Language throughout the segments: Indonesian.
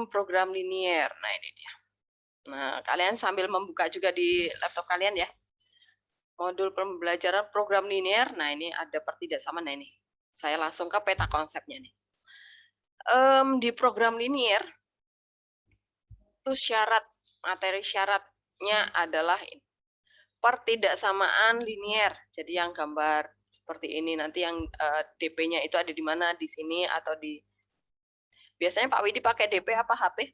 Program linier. Nah, ini dia. Nah, kalian sambil membuka juga di laptop kalian ya. Modul pembelajaran program linier. Nah, ini ada pertidaksamaan. Nah, ini. Saya langsung ke peta konsepnya nih. Di program linier itu materi syaratnya adalah pertidaksamaan linier. Jadi yang gambar seperti ini nanti yang DP-nya itu ada di mana, di sini atau di. Biasanya Pak Widi pakai DP apa HP?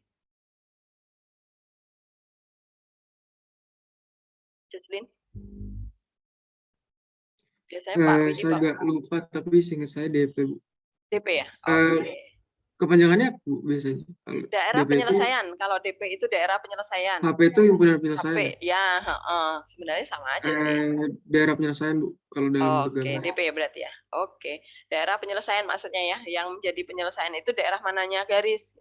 Jocelyn? Biasanya Pak Widi Saya pakai agak lupa, tapi seingat saya DP, Bu. DP ya? Oke. Kepanjangannya apa, Bu, biasanya? Kalau Daerah DP itu, penyelesaian. Kalau DP itu daerah penyelesaian. HP itu yang punya penyelesaian ya? HP ya, sebenarnya sama aja sih. Daerah penyelesaian, Bu, kalau dalam Oke, pegangan. DP ya berarti ya. Oke, daerah penyelesaian maksudnya ya. Yang menjadi penyelesaian itu daerah mananya garis.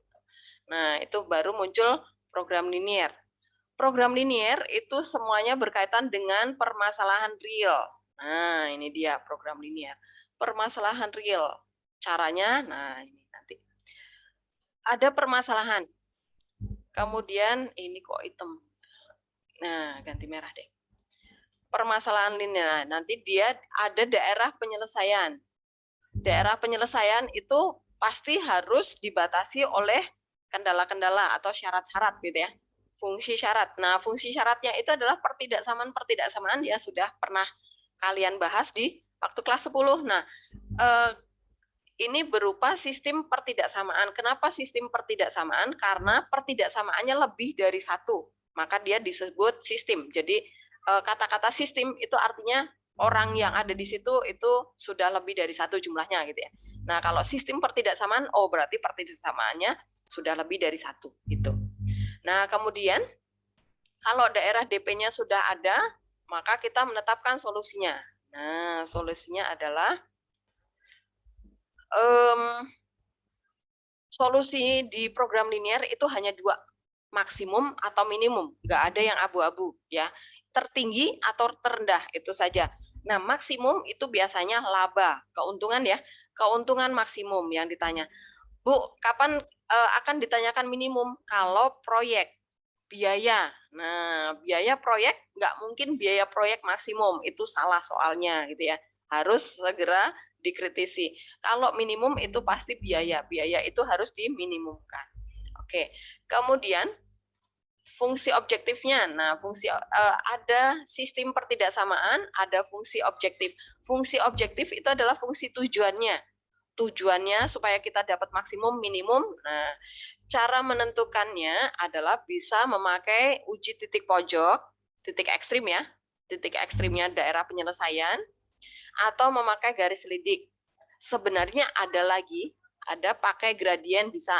Nah, itu baru muncul program linier. Program linier itu semuanya berkaitan dengan permasalahan real. Nah, ini dia program linier. Permasalahan real. Caranya, nah ini nanti. Ada permasalahan. Kemudian ini kok hitam. Nah, ganti merah deh. Permasalahan linier. Nah, nanti dia ada daerah penyelesaian. Daerah penyelesaian itu pasti harus dibatasi oleh kendala-kendala atau syarat-syarat gitu ya. Fungsi syarat. Nah, fungsi syaratnya itu adalah pertidaksamaan ya sudah pernah kalian bahas di waktu kelas 10. Nah, ini berupa sistem pertidaksamaan. Kenapa sistem pertidaksamaan? Karena pertidaksamaannya lebih dari satu. Maka dia disebut sistem. Jadi kata-kata sistem itu artinya orang yang ada di situ itu sudah lebih dari satu jumlahnya gitu ya. Nah, kalau sistem pertidaksamaan, berarti pertidaksamaannya sudah lebih dari satu gitu. Nah, kemudian kalau daerah DP-nya sudah ada, maka kita menetapkan solusinya. Nah, solusinya adalah solusi di program linier itu hanya dua, maksimum atau minimum, nggak ada yang abu-abu ya, tertinggi atau terendah itu saja. Nah, maksimum itu biasanya laba, keuntungan ya, keuntungan maksimum yang ditanya. Bu, kapan akan ditanyakan minimum? Kalau proyek, biaya. Nah, biaya proyek nggak mungkin biaya proyek maksimum, itu salah soalnya gitu ya. Harus segera dikritisi. Kalau minimum itu pasti biaya itu harus diminimumkan. Oke, kemudian fungsi objektifnya. Nah, ada sistem pertidaksamaan, ada fungsi objektif. Fungsi objektif itu adalah fungsi tujuannya. Tujuannya supaya kita dapat maksimum minimum. Nah, cara menentukannya adalah bisa memakai uji titik pojok, titik ekstrim ya, titik ekstrimnya daerah penyelesaian, atau memakai garis lidik. Sebenarnya ada pakai gradien, bisa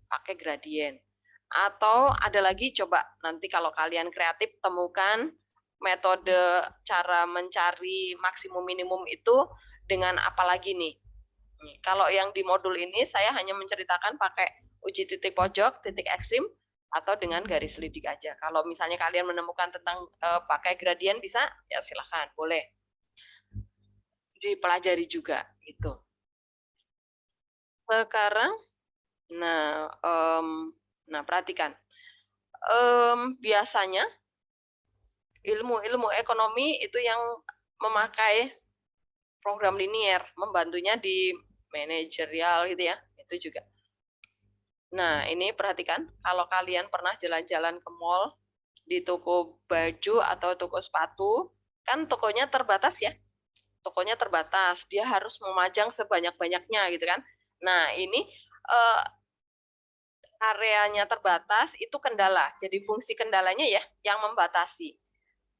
pakai gradien. Atau ada lagi, coba nanti kalau kalian kreatif temukan metode cara mencari maksimum minimum itu dengan apa lagi nih. Kalau yang di modul ini saya hanya menceritakan pakai uji titik pojok, titik ekstrim, atau dengan garis lidik aja. Kalau misalnya kalian menemukan tentang pakai gradien bisa, ya silahkan, boleh dipelajari juga gitu. Sekarang, nah, perhatikan, biasanya ilmu ekonomi itu yang memakai program linier, membantunya di manajerial gitu ya, itu juga. Nah, ini perhatikan, kalau kalian pernah jalan-jalan ke mall, di toko baju atau toko sepatu, kan tokonya terbatas ya, tokonya terbatas, dia harus memajang sebanyak-banyaknya gitu kan. Nah, ini areanya terbatas itu kendala. Jadi fungsi kendalanya ya yang membatasi.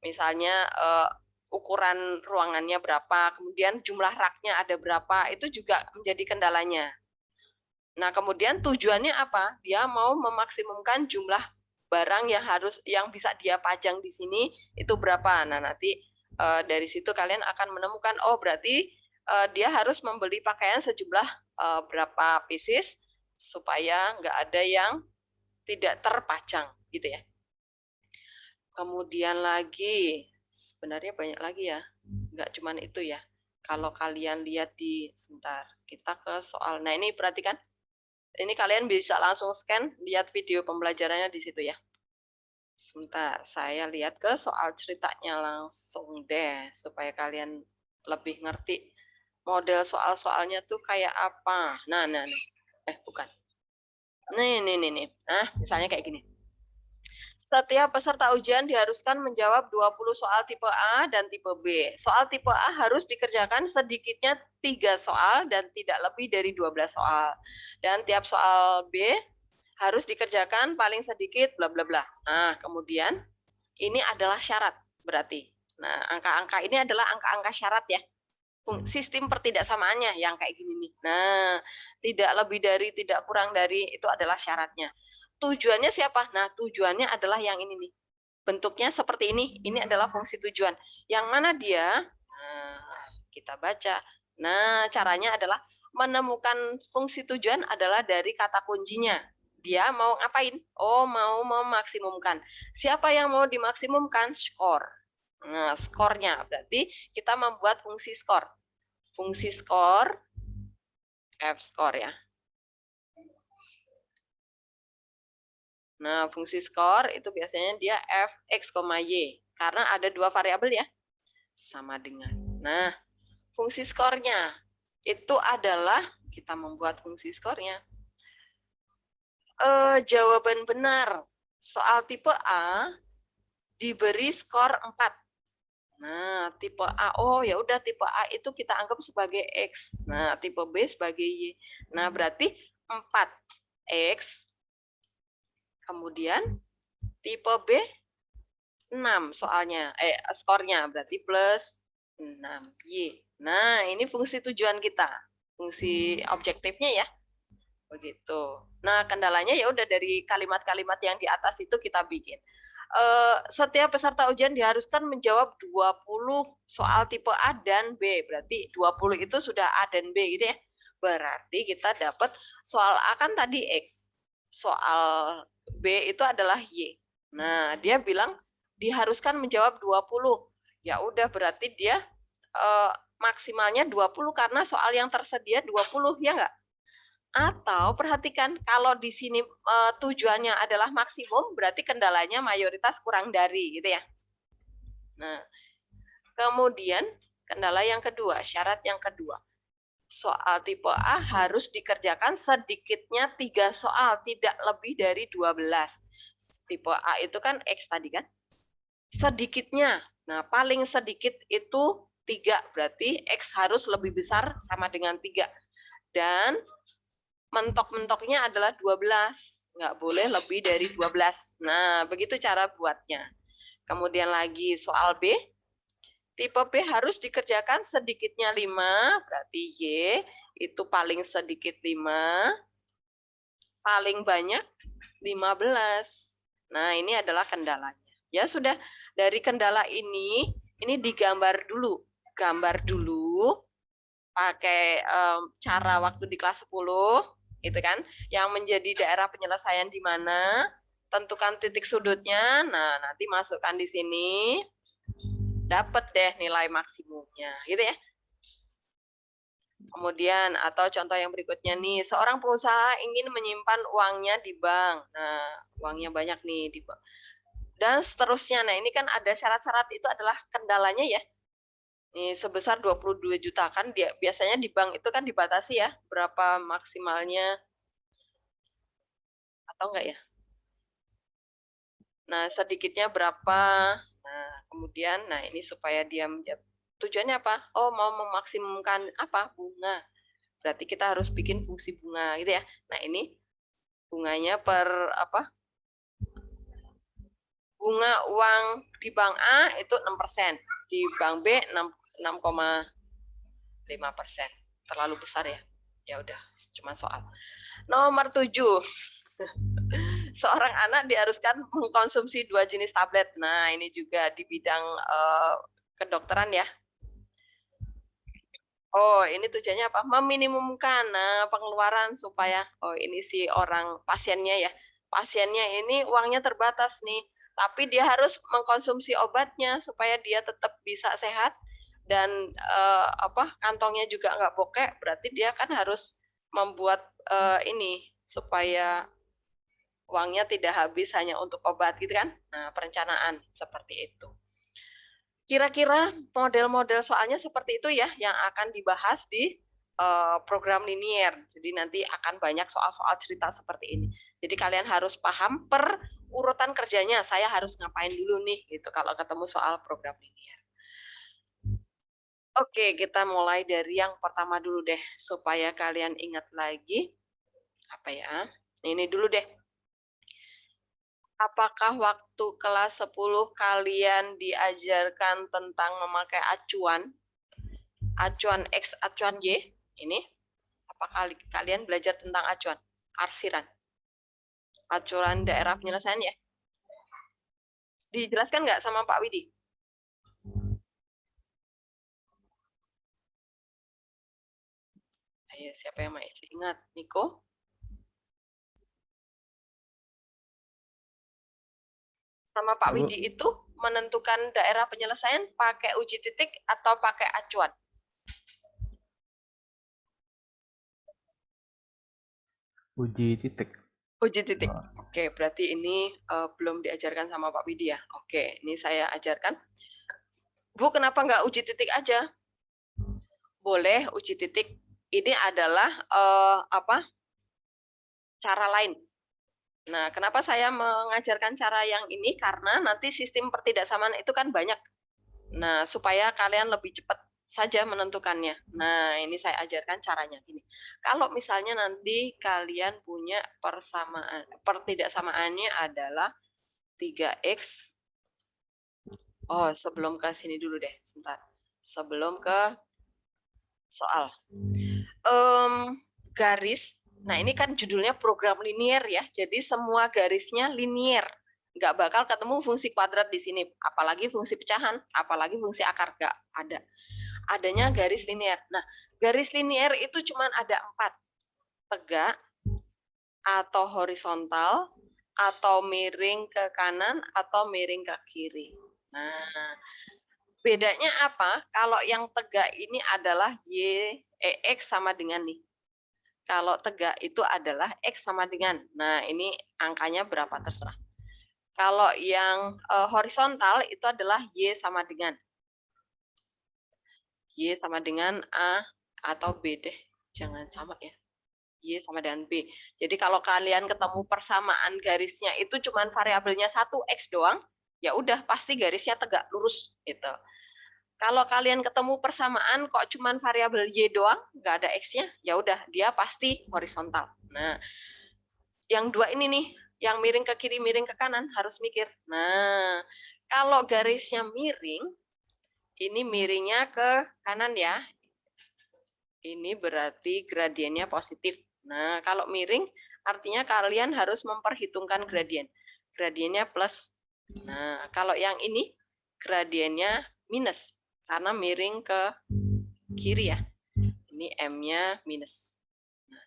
Misalnya ukuran ruangannya berapa, kemudian jumlah raknya ada berapa, itu juga menjadi kendalanya. Nah, kemudian tujuannya apa? Dia mau memaksimumkan jumlah barang yang bisa dia pajang di sini itu berapa. Nah, nanti dari situ kalian akan menemukan, berarti dia harus membeli pakaian sejumlah berapa pieces supaya nggak ada yang tidak terpajang gitu ya. Kemudian lagi, sebenarnya banyak lagi ya, nggak cuma itu ya. Kalau kalian lihat sebentar, kita ke soal, nah ini perhatikan, Ini kalian bisa langsung scan, lihat video pembelajarannya di situ ya. Sebentar, saya lihat ke soal ceritanya langsung deh, supaya kalian lebih ngerti model soal-soalnya tuh kayak apa. Nah, nih. Bukan. Nih. Nah, misalnya kayak gini. Setiap peserta ujian diharuskan menjawab 20 soal tipe A dan tipe B. Soal tipe A harus dikerjakan sedikitnya 3 soal dan tidak lebih dari 12 soal. Dan tiap soal B harus dikerjakan paling sedikit bla bla bla. Nah, kemudian ini adalah syarat berarti. Nah, angka-angka ini adalah angka-angka syarat ya. Sistem pertidaksamaannya yang kayak gini nih. Nah, tidak lebih dari, tidak kurang dari, itu adalah syaratnya. Tujuannya siapa? Nah, tujuannya adalah yang ini nih. Bentuknya seperti ini. Ini adalah fungsi tujuan. Yang mana dia? Nah, kita baca. Nah, caranya adalah menemukan fungsi tujuan adalah dari kata kuncinya. Dia mau ngapain? Oh, mau memaksimumkan. Siapa yang mau dimaksimumkan? Skor. Nah, skornya berarti kita membuat fungsi skor. Fungsi skor, F skor ya. Nah, fungsi skor itu biasanya dia f, x, y. Karena ada 2 variabel ya. Sama dengan. Nah, fungsi skornya itu adalah, kita membuat fungsi skornya. Jawaban benar. Soal tipe A diberi skor 4. Nah, tipe A, oh ya udah tipe A itu kita anggap sebagai X. Nah, tipe B sebagai Y. Nah, berarti 4X. Kemudian tipe B 6 soalnya, skornya berarti plus 6Y. Nah, ini fungsi tujuan kita. Fungsi objektifnya ya. Begitu. Nah, kendalanya ya udah dari kalimat-kalimat yang di atas itu kita bikin. Setiap peserta ujian diharuskan menjawab 20 soal tipe A dan B. Berarti 20 itu sudah A dan B gitu ya. Berarti kita dapat soal A kan tadi X. Soal B itu adalah Y. Nah, dia bilang diharuskan menjawab 20. Ya udah berarti dia maksimalnya 20 karena soal yang tersedia 20 ya enggak? Atau perhatikan kalau di sini tujuannya adalah maksimum, berarti kendalanya mayoritas kurang dari gitu ya. Nah, kemudian kendala yang kedua, syarat yang kedua. Soal tipe A harus dikerjakan sedikitnya 3 soal, tidak lebih dari 12. Tipe A itu kan X tadi kan? Sedikitnya. Nah, paling sedikit itu 3, berarti X harus lebih besar sama dengan 3. Dan mentok-mentoknya adalah 12. Nggak boleh lebih dari 12. Nah, begitu cara buatnya. Kemudian lagi soal B. Tipe B harus dikerjakan sedikitnya 5, berarti Y itu paling sedikit 5, paling banyak 15. Nah, ini adalah kendalanya. Ya sudah, dari kendala ini digambar dulu. Gambar dulu pakai cara waktu di kelas 10, gitu kan. Yang menjadi daerah penyelesaian di mana, tentukan titik sudutnya. Nah, nanti masukkan di sini. Dapat deh nilai maksimumnya, gitu ya. Kemudian, atau contoh yang berikutnya nih, seorang pengusaha ingin menyimpan uangnya di bank. Nah, uangnya banyak nih di bank. Dan seterusnya. Nah, ini kan ada syarat-syarat, itu adalah kendalanya ya. Nih, sebesar 22 juta kan dia biasanya di bank itu kan dibatasi ya, berapa maksimalnya atau enggak ya? Nah, sedikitnya berapa? Nah, kemudian ini supaya dia menjawab. Tujuannya apa? Oh, mau memaksimumkan apa? Bunga. Berarti kita harus bikin fungsi bunga gitu ya. Nah, ini bunganya per apa? Bunga uang di bank A itu 6%, di bank B 6,5%. Terlalu besar ya. Ya udah, cuma soal. Nomor 7. Seorang anak diharuskan mengkonsumsi 2 jenis tablet. Nah, ini juga di bidang kedokteran ya. Oh, ini tujuannya apa? Meminimumkan pengeluaran supaya, oh ini si orang pasiennya ya. Pasiennya ini uangnya terbatas nih, tapi dia harus mengkonsumsi obatnya supaya dia tetap bisa sehat dan kantongnya juga nggak bokek. Berarti dia kan harus membuat ini supaya uangnya tidak habis hanya untuk obat gitu kan. Nah, perencanaan seperti itu. Kira-kira model-model soalnya seperti itu ya yang akan dibahas di program linier. Jadi nanti akan banyak soal-soal cerita seperti ini. Jadi kalian harus paham per urutan kerjanya. Saya harus ngapain dulu nih gitu kalau ketemu soal program linier. Oke, kita mulai dari yang pertama dulu deh supaya kalian ingat lagi. Apa ya? Ini dulu deh. Apakah waktu kelas 10 kalian diajarkan tentang memakai acuan? Acuan X, acuan Y? Ini? Apakah kalian belajar tentang acuan? Arsiran. Acuan daerah penyelesaian ya? Dijelaskan nggak sama Pak Widi? Ayo, siapa yang masih ingat? Niko? Sama Pak Widi itu menentukan daerah penyelesaian pakai uji titik atau pakai acuan? Uji titik. Uji titik. Oke, berarti ini belum diajarkan sama Pak Widi ya. Oke, ini saya ajarkan. Bu, kenapa nggak uji titik aja? Boleh uji titik. Ini adalah cara lain. Nah, kenapa saya mengajarkan cara yang ini? Karena nanti sistem pertidaksamaan itu kan banyak. Nah, supaya kalian lebih cepat saja menentukannya. Nah, ini saya ajarkan caranya gini. Kalau misalnya nanti kalian punya persamaan, pertidaksamaannya adalah 3x. Oh, sebelum ke sini dulu deh, sebentar. Sebelum ke soal. Garis. Nah, ini kan judulnya program linier ya. Jadi semua garisnya linier. Nggak bakal ketemu fungsi kuadrat di sini. Apalagi fungsi pecahan, apalagi fungsi akar. Nggak ada. Adanya garis linier. Nah, garis linier itu cuma ada 4. Tegak, atau horizontal, atau miring ke kanan, atau miring ke kiri. Nah, bedanya apa? Kalau yang tegak ini adalah X sama dengan nih. Kalau tegak itu adalah X sama dengan. Nah, ini angkanya berapa terserah. Kalau yang horizontal itu adalah Y sama dengan. Y sama dengan A atau B deh. Jangan sama ya. Y sama dengan B. Jadi kalau kalian ketemu persamaan garisnya itu cuma variabelnya 1 X doang, ya udah pasti garisnya tegak lurus gitu. Kalau kalian ketemu persamaan kok cuma variabel Y doang, nggak ada X-nya, ya udah dia pasti horizontal. Nah, yang dua ini nih, yang miring ke kiri, miring ke kanan harus mikir. Nah, kalau garisnya miring, ini miringnya ke kanan ya. Ini berarti gradiennya positif. Nah, kalau miring artinya kalian harus memperhitungkan gradien. Gradiennya plus. Nah, kalau yang ini gradiennya minus karena miring ke kiri ya. Ini M-nya minus. Nah,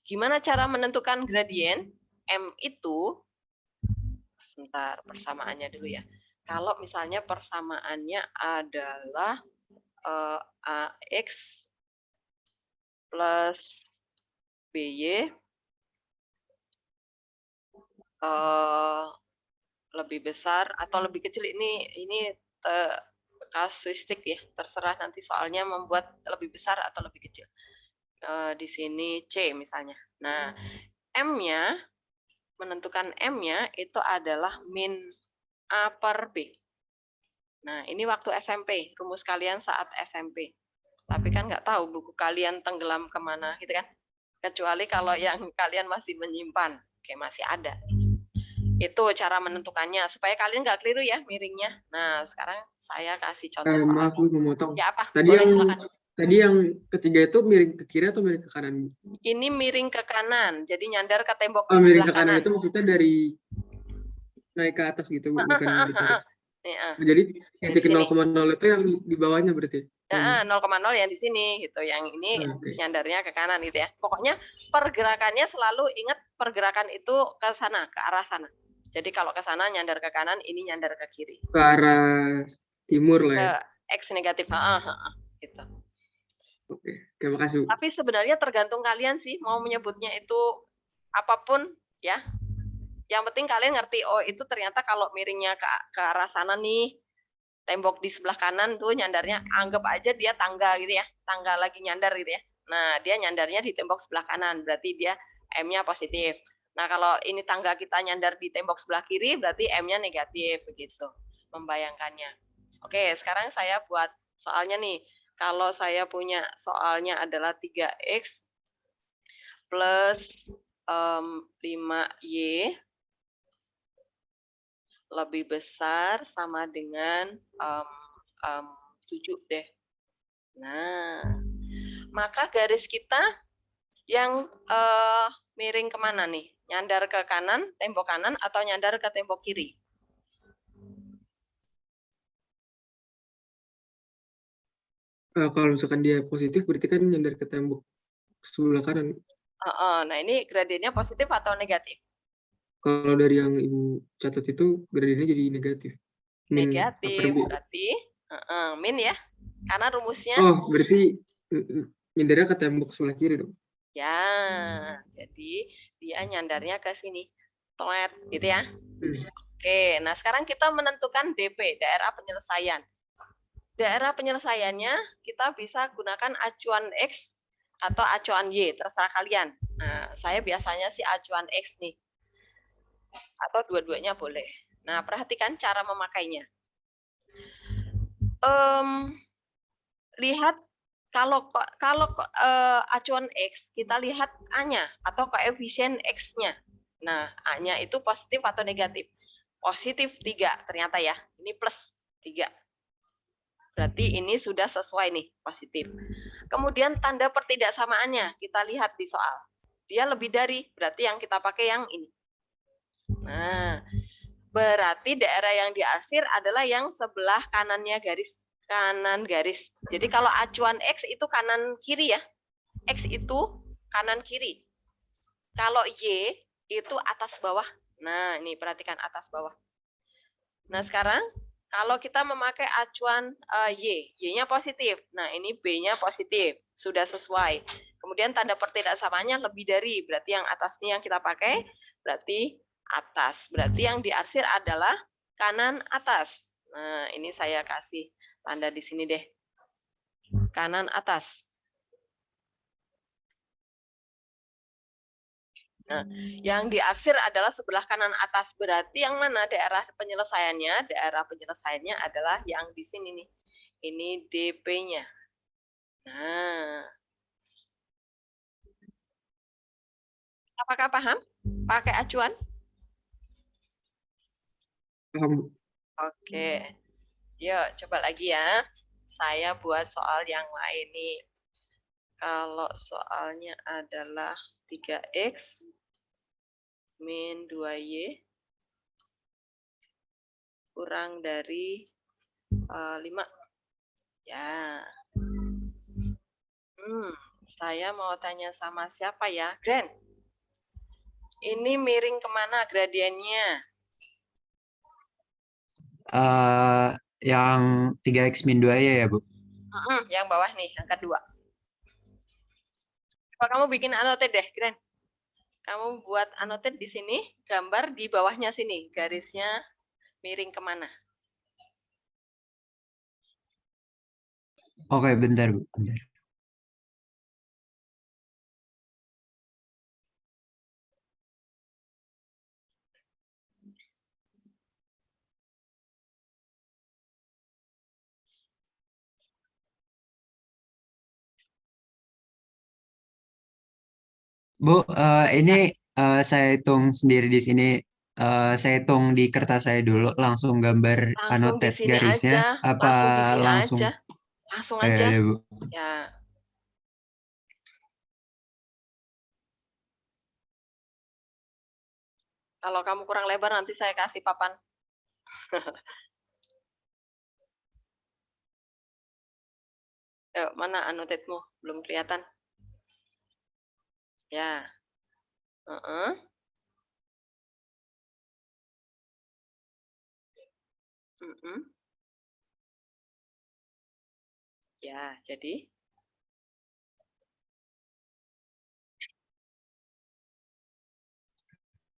gimana cara menentukan gradien? M itu sebentar persamaannya dulu ya. Kalau misalnya persamaannya adalah AX plus BY lebih besar atau lebih kecil, ini kasuistik ya, terserah nanti soalnya membuat lebih besar atau lebih kecil. Di sini C misalnya. Nah, M-nya, menentukan M-nya itu adalah min A per B. Nah, ini waktu SMP, rumus kalian saat SMP. Tapi kan nggak tahu buku kalian tenggelam kemana gitu kan. Kecuali kalau yang kalian masih menyimpan, kayak masih ada. Itu cara menentukannya, supaya kalian nggak keliru ya miringnya. Nah, sekarang saya kasih contoh soal. Maaf, Bu, memotong. Ya apa? Tadi boleh, yang silakan. Tadi yang ketiga itu miring ke kiri atau miring ke kanan? Ini miring ke kanan, jadi nyandar ke tembok di miring sebelah ke kanan kanan. itu maksudnya dari naik ke atas gitu, bukan ditarik. Jadi titik 0,0 itu yang di bawahnya berarti? 0,0 yang di sini gitu, yang ini nyandarnya ke kanan gitu ya. Pokoknya pergerakannya selalu ingat pergerakan itu ke sana, ke arah sana. Jadi kalau ke sana nyandar ke kanan, ini nyandar ke kiri. Ke arah timur lah ya. Ke X negatif, gitu. Oke, terima kasih. Tapi sebenarnya tergantung kalian sih mau menyebutnya itu apapun ya. Yang penting kalian ngerti, oh itu ternyata kalau miringnya ke arah sana nih, tembok di sebelah kanan tuh nyandarnya, anggap aja dia tangga gitu ya, tangga lagi nyandar gitu ya. Nah, dia nyandarnya di tembok sebelah kanan, berarti dia M-nya positif. Nah, kalau ini tangga kita nyandar di tembok sebelah kiri, berarti M-nya negatif, begitu membayangkannya. Oke, sekarang saya buat soalnya nih. Kalau saya punya soalnya adalah 3X plus 5Y lebih besar sama dengan 7 deh. Nah, maka garis kita yang miring kemana nih? Nyandar ke kanan, tembok kanan, atau nyandar ke tembok kiri? Kalau misalkan dia positif, berarti kan nyandar ke tembok sebelah kanan. Nah, ini gradiennya positif atau negatif? Kalau dari yang Ibu catat itu, gradiennya jadi negatif. Negatif, berarti min ya. Karena rumusnya... Oh, berarti nyandarnya ke tembok sebelah kiri dong? Ya, jadi dia nyandarnya ke sini. Toet, gitu ya. Oke, nah sekarang kita menentukan DP, daerah penyelesaian. Daerah penyelesaiannya kita bisa gunakan acuan X atau acuan Y, terserah kalian. Nah, saya biasanya sih acuan X nih. Atau dua-duanya boleh. Nah, perhatikan cara memakainya. Lihat kalau acuan X, kita lihat A-nya atau koefisien X-nya. Nah, A-nya itu positif atau negatif? Positif 3 ternyata ya. Ini plus 3. Berarti ini sudah sesuai nih, positif. Kemudian tanda pertidaksamaannya kita lihat di soal. Dia lebih dari, berarti yang kita pakai yang ini. Nah, berarti daerah yang diarsir adalah yang sebelah kanannya garis. Kanan garis. Jadi kalau acuan X itu kanan kiri ya. X itu kanan kiri. Kalau Y itu atas bawah. Nah, ini perhatikan atas bawah. Nah, sekarang kalau kita memakai acuan Y, Y-nya positif. Nah, ini B-nya positif. Sudah sesuai. Kemudian tanda pertidaksamaannya lebih dari. Berarti yang atasnya yang kita pakai, berarti atas. Berarti yang diarsir adalah kanan atas. Nah, ini saya kasih tanda di sini deh. Kanan atas. Nah, yang diarsir adalah sebelah kanan atas. Berarti yang mana daerah penyelesaiannya? Daerah penyelesaiannya adalah yang di sini nih. Ini DP-nya. Nah, apakah paham? Pakai acuan? Paham. Oke. Yuk, coba lagi ya. Saya buat soal yang lain nih. Kalau soalnya adalah 3X min 2Y kurang dari 5. Ya. Saya mau tanya sama siapa ya? Grand. Ini miring kemana gradiennya? Yang 3X min 2 ya, Bu? Yang bawah nih, angka 2. Coba kamu bikin annotate deh, Grand. Kamu buat annotate di sini, gambar di bawahnya sini, garisnya miring kemana? Oke, bentar, Bu. Bentar. Bu, ini saya hitung sendiri di sini. Saya hitung di kertas saya dulu, langsung gambar Langsung di annotate sini garisnya. aja, Apa langsung di sini langsung? aja. Langsung Ya, aja. ya, Bu. Ya. Kalau kamu kurang lebar nanti saya kasih papan. Yuk, mana annotate-mu? Belum kelihatan. Ya. Ya, jadi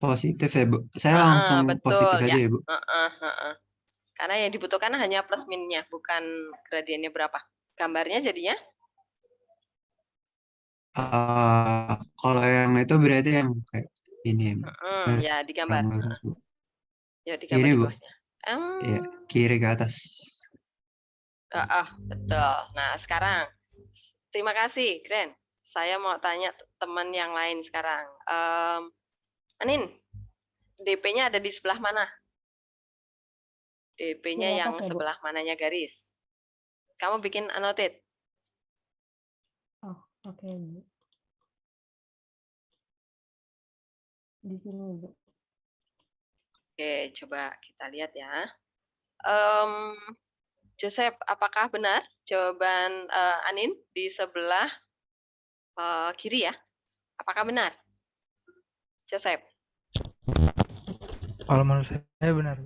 Positif ya, Bu. Saya Ah, langsung positif betul aja ya. ya, Bu. Karena yang dibutuhkan hanya plus minnya, bukan gradiennya berapa. Gambarnya jadinya Kalau yang itu berarti yang kayak ini ya, Bu. ya digambar. Kurang lurus, Bu. Ya digambar Ini, di Bu. bawahnya. Ya, kiri ke atas. Betul. Nah, sekarang terima kasih, Gren. Saya mau tanya teman yang lain sekarang. Anin, DP-nya ada di sebelah mana? DP-nya Di yang atas ya, Bu? sebelah mananya garis. Kamu bikin annotate. Oh, oke, Bu. Di sini, Bu. Oke, coba kita lihat ya. Joseph, apakah benar jawaban Anin di sebelah kiri ya? Apakah benar? Joseph? Kalau menurut saya benar.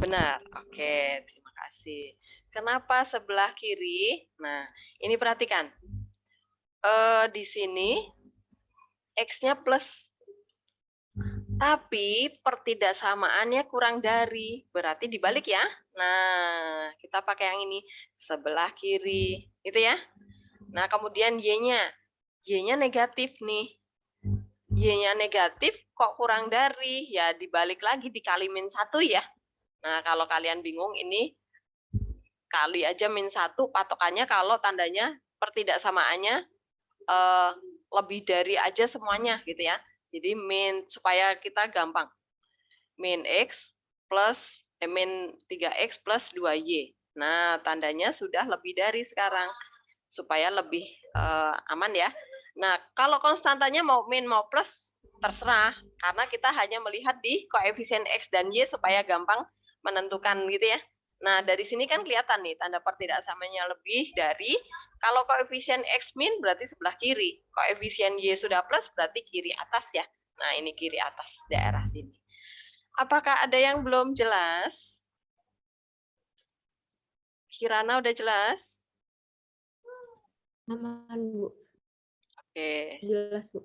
Benar. Oke, terima kasih. Kenapa sebelah kiri? Nah, ini perhatikan. Di sini X-nya plus. Tapi pertidaksamaannya kurang dari. Berarti dibalik ya. Nah, kita pakai yang ini. Sebelah kiri. Gitu ya. Nah, kemudian Y-nya. Y-nya negatif nih. Y-nya negatif kok kurang dari. Ya, dibalik lagi dikali min 1 ya. Nah, kalau kalian bingung ini kali aja min 1 patokannya kalau tandanya pertidaksamaannya lebih dari aja semuanya gitu ya. Jadi min supaya kita gampang. Min X plus min 3X plus 2Y. Nah, tandanya sudah lebih dari sekarang supaya lebih aman ya. Nah, kalau konstantanya mau min mau plus terserah karena kita hanya melihat di koefisien X dan Y supaya gampang menentukan gitu ya. Nah, dari sini kan kelihatan nih tanda pertidaksamanya lebih dari. Kalau koefisien X min berarti sebelah kiri. Koefisien Y sudah plus berarti kiri atas ya. Nah, ini kiri atas daerah sini. Apakah ada yang belum jelas? Kirana udah jelas? Aman, Bu. Oke. Jelas, Bu.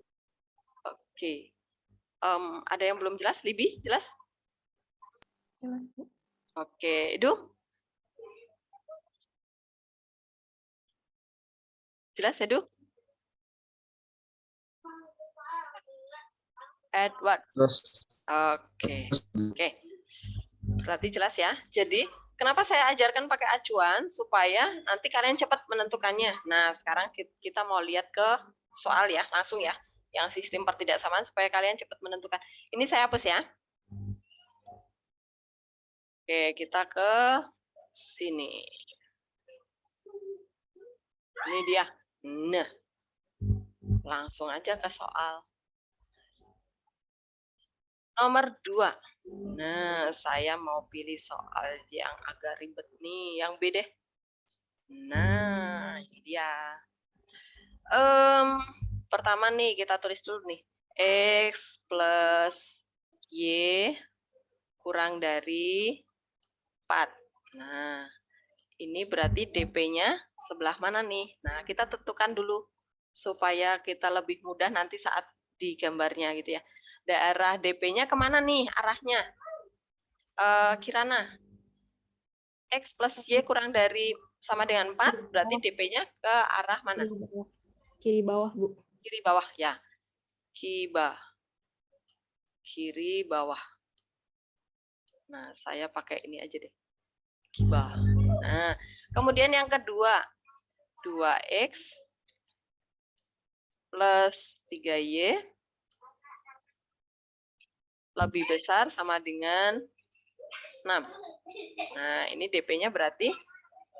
Oke. Ada yang belum jelas? Libi, jelas? Jelas, Bu. Oke. Edu? Jelas, Edu? Edward? Terus Oke. Oke. Berarti jelas ya. Jadi, kenapa saya ajarkan pakai acuan? Supaya nanti kalian cepat menentukannya. Nah, sekarang kita mau lihat ke soal ya, langsung ya. Yang sistem pertidaksamaan supaya kalian cepat menentukan. Ini saya hapus ya. Oke, kita ke sini. Ini dia. Nah, langsung aja ke soal. Nomor 2. Nah, saya mau pilih soal yang agak ribet nih, yang B deh. Nah, ini dia. Pertama nih, kita tulis dulu nih. X plus Y kurang dari 4. Nah, ini berarti DP-nya sebelah mana nih? Nah, kita tentukan dulu supaya kita lebih mudah nanti saat di gambarnya gitu ya. Daerah DP-nya kemana nih arahnya? Kirana. X plus Y kurang dari sama dengan 4, berarti DP-nya ke arah mana? Kiri bawah, Bu. Kiri bawah ya. Kiri bawah. Nah, saya pakai ini aja deh. Kiba. Nah, kemudian yang kedua, 2X plus 3Y lebih besar sama dengan 6. Nah, ini DP-nya berarti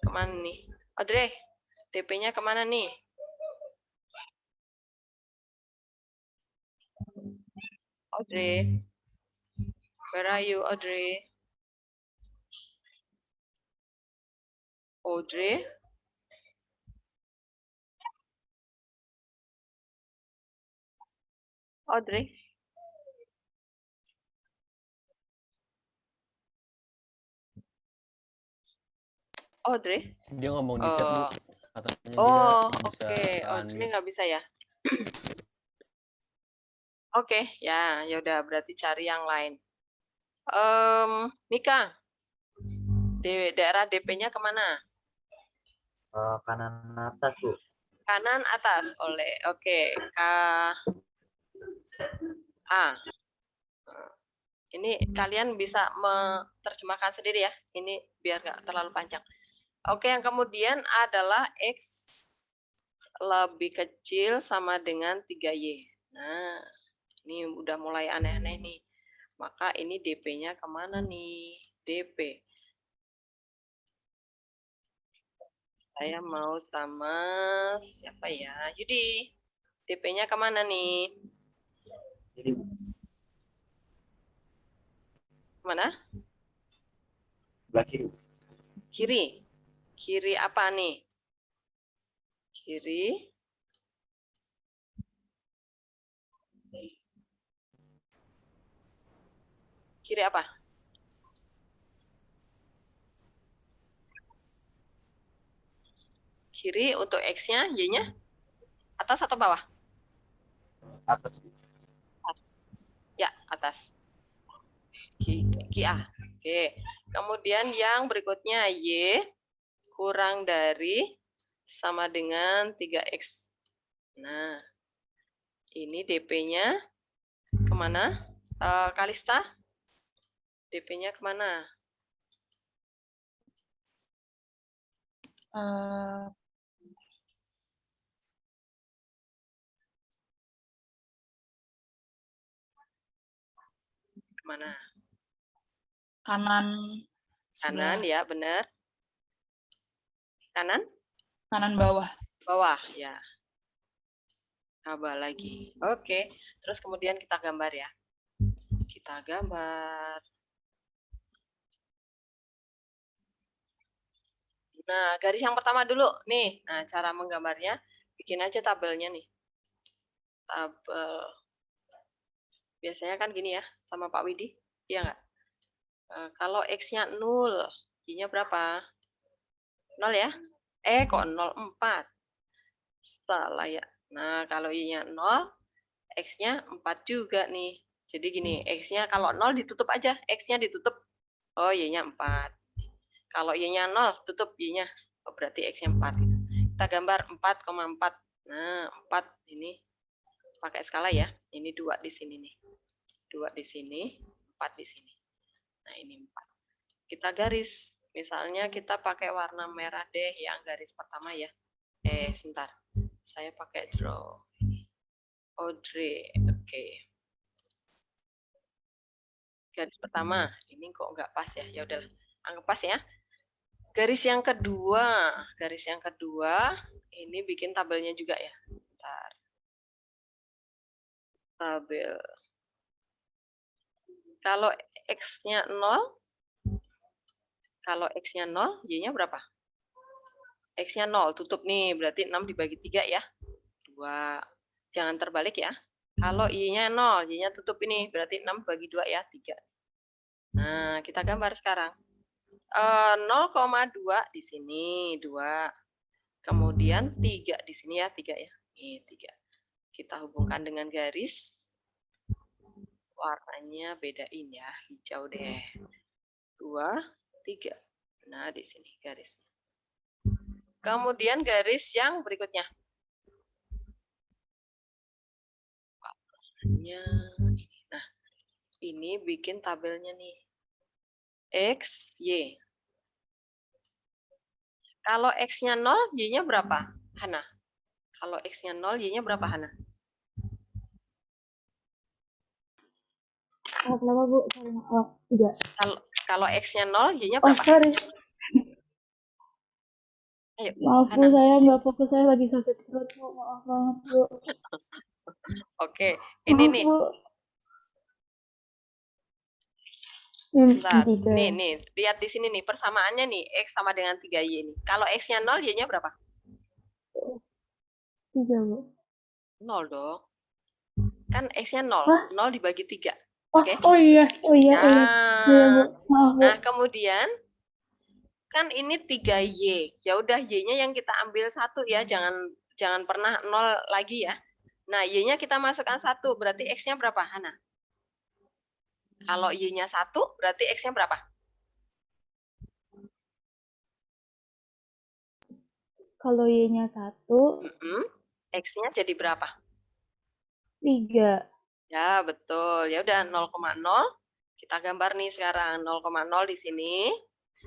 kemana nih? Audrey, DP-nya kemana nih? Audrey, where are you, Audrey? Audrey? Audrey? Audrey? Dia ngomong di chat, Bu. Katanya dia Oh, nggak bisa oke. unmute. Audrey nggak bisa ya? Oke, ya udah berarti cari yang lain. Mika, daerah DP-nya kemana? Kanan atas, Bu. Kanan atas. Oke. A. Ini kalian bisa menerjemahkan sendiri ya. Ini biar nggak terlalu panjang. Oke, yang kemudian adalah X lebih kecil sama dengan 3Y. Nah, ini udah mulai aneh-aneh nih. Maka ini DP-nya kemana nih? DP. Saya mau sama siapa ya? Yudi. DP-nya kemana nih? Kemana? Sebelah kiri. Kiri. Kiri apa nih? Kiri. Kiri apa? Kiri untuk X-nya, Y-nya atas atau bawah? Atas. Atas. Ya, atas. A. Oke. Kemudian yang berikutnya Y kurang dari sama dengan 3X. Nah, ini DP-nya kemana? Kalista? DP-nya kemana? Kemana? Kanan. Kanan ya, benar. Kanan? Kanan bawah. Bawah, ya. Coba lagi. Oke. Terus kemudian kita gambar ya. Kita gambar. Nah, garis yang pertama dulu. Nih, nah cara menggambarnya, bikin aja tabelnya nih. Tabel. Biasanya kan gini ya, sama Pak Widi. Iya nggak? Kalau X-nya 0, Y-nya berapa? 0 ya? Kok 0,4? Salah ya. Nah, kalau Y-nya 0, X-nya 4 juga nih. Jadi gini, X-nya kalau 0 ditutup aja. X-nya ditutup. Oh, Y-nya 4. Kalau Y-nya 0, tutup Y-nya. Oh, berarti X-nya 4. Kita gambar 4,4. Nah, 4 ini pakai skala ya. Ini 2 di sini nih. 2 di sini, 4 di sini. Nah, ini 4. Kita garis. Misalnya kita pakai warna merah deh yang garis pertama ya. Sebentar. Saya pakai draw. Audrey. Oke. Garis pertama. Ini kok nggak pas ya? Ya udahlah. Anggap pas ya. Garis yang kedua. Garis yang kedua. Ini bikin tabelnya juga ya. Bentar. Tabel. Kalau X-nya 0. Kalau X-nya 0, Y-nya berapa? X-nya 0, tutup nih, berarti 6 dibagi 3 ya. 2. Jangan terbalik ya. Kalau Y-nya 0, Y-nya tutup ini, berarti 6 bagi 2 ya, 3. Nah, kita gambar sekarang. 0,2 di sini, 2. Kemudian 3 di sini ya, 3 ya. Ini 3. Kita hubungkan dengan garis. Warnanya bedain ya, hijau deh. 2, 3. Nah, di sini garisnya. Kemudian garis yang berikutnya. Nah, ini bikin tabelnya nih. X, Y. Kalau X-nya 0, Y-nya berapa? Hana. Kalau X-nya 0, Y-nya berapa, Hana? Kenapa, Bu? Oh, 3. Kalau X-nya 0, Y-nya Oh, berapa? sorry. Ayo, Maaf, Bu, Hana. saya nggak fokus. Saya lagi sakit perut, Bu. Maaf banget, Bu. Oke, ini Maaf, nih. Bu. Bentar. 3. Nih, lihat di sini nih, persamaannya nih, X sama dengan 3Y ini. Kalau X-nya 0, Y-nya berapa? 3, Bu. 0 dong. Kan X-nya 0. Hah? 0 dibagi 3. Oh, Oke? oh iya. Iya, Nah, Bu. Maaf, Bu. nah, kemudian kan ini 3Y. Ya udah Y-nya yang kita ambil 1 ya, jangan pernah 0 lagi ya. Nah, Y-nya kita masukkan 1, berarti X-nya berapa, Hana? Kalau Y-nya 1, berarti X-nya berapa? Kalau Y-nya 1, X-nya jadi berapa? 3. Ya, betul. Ya udah 0,0. Kita gambar nih sekarang 0,0 di sini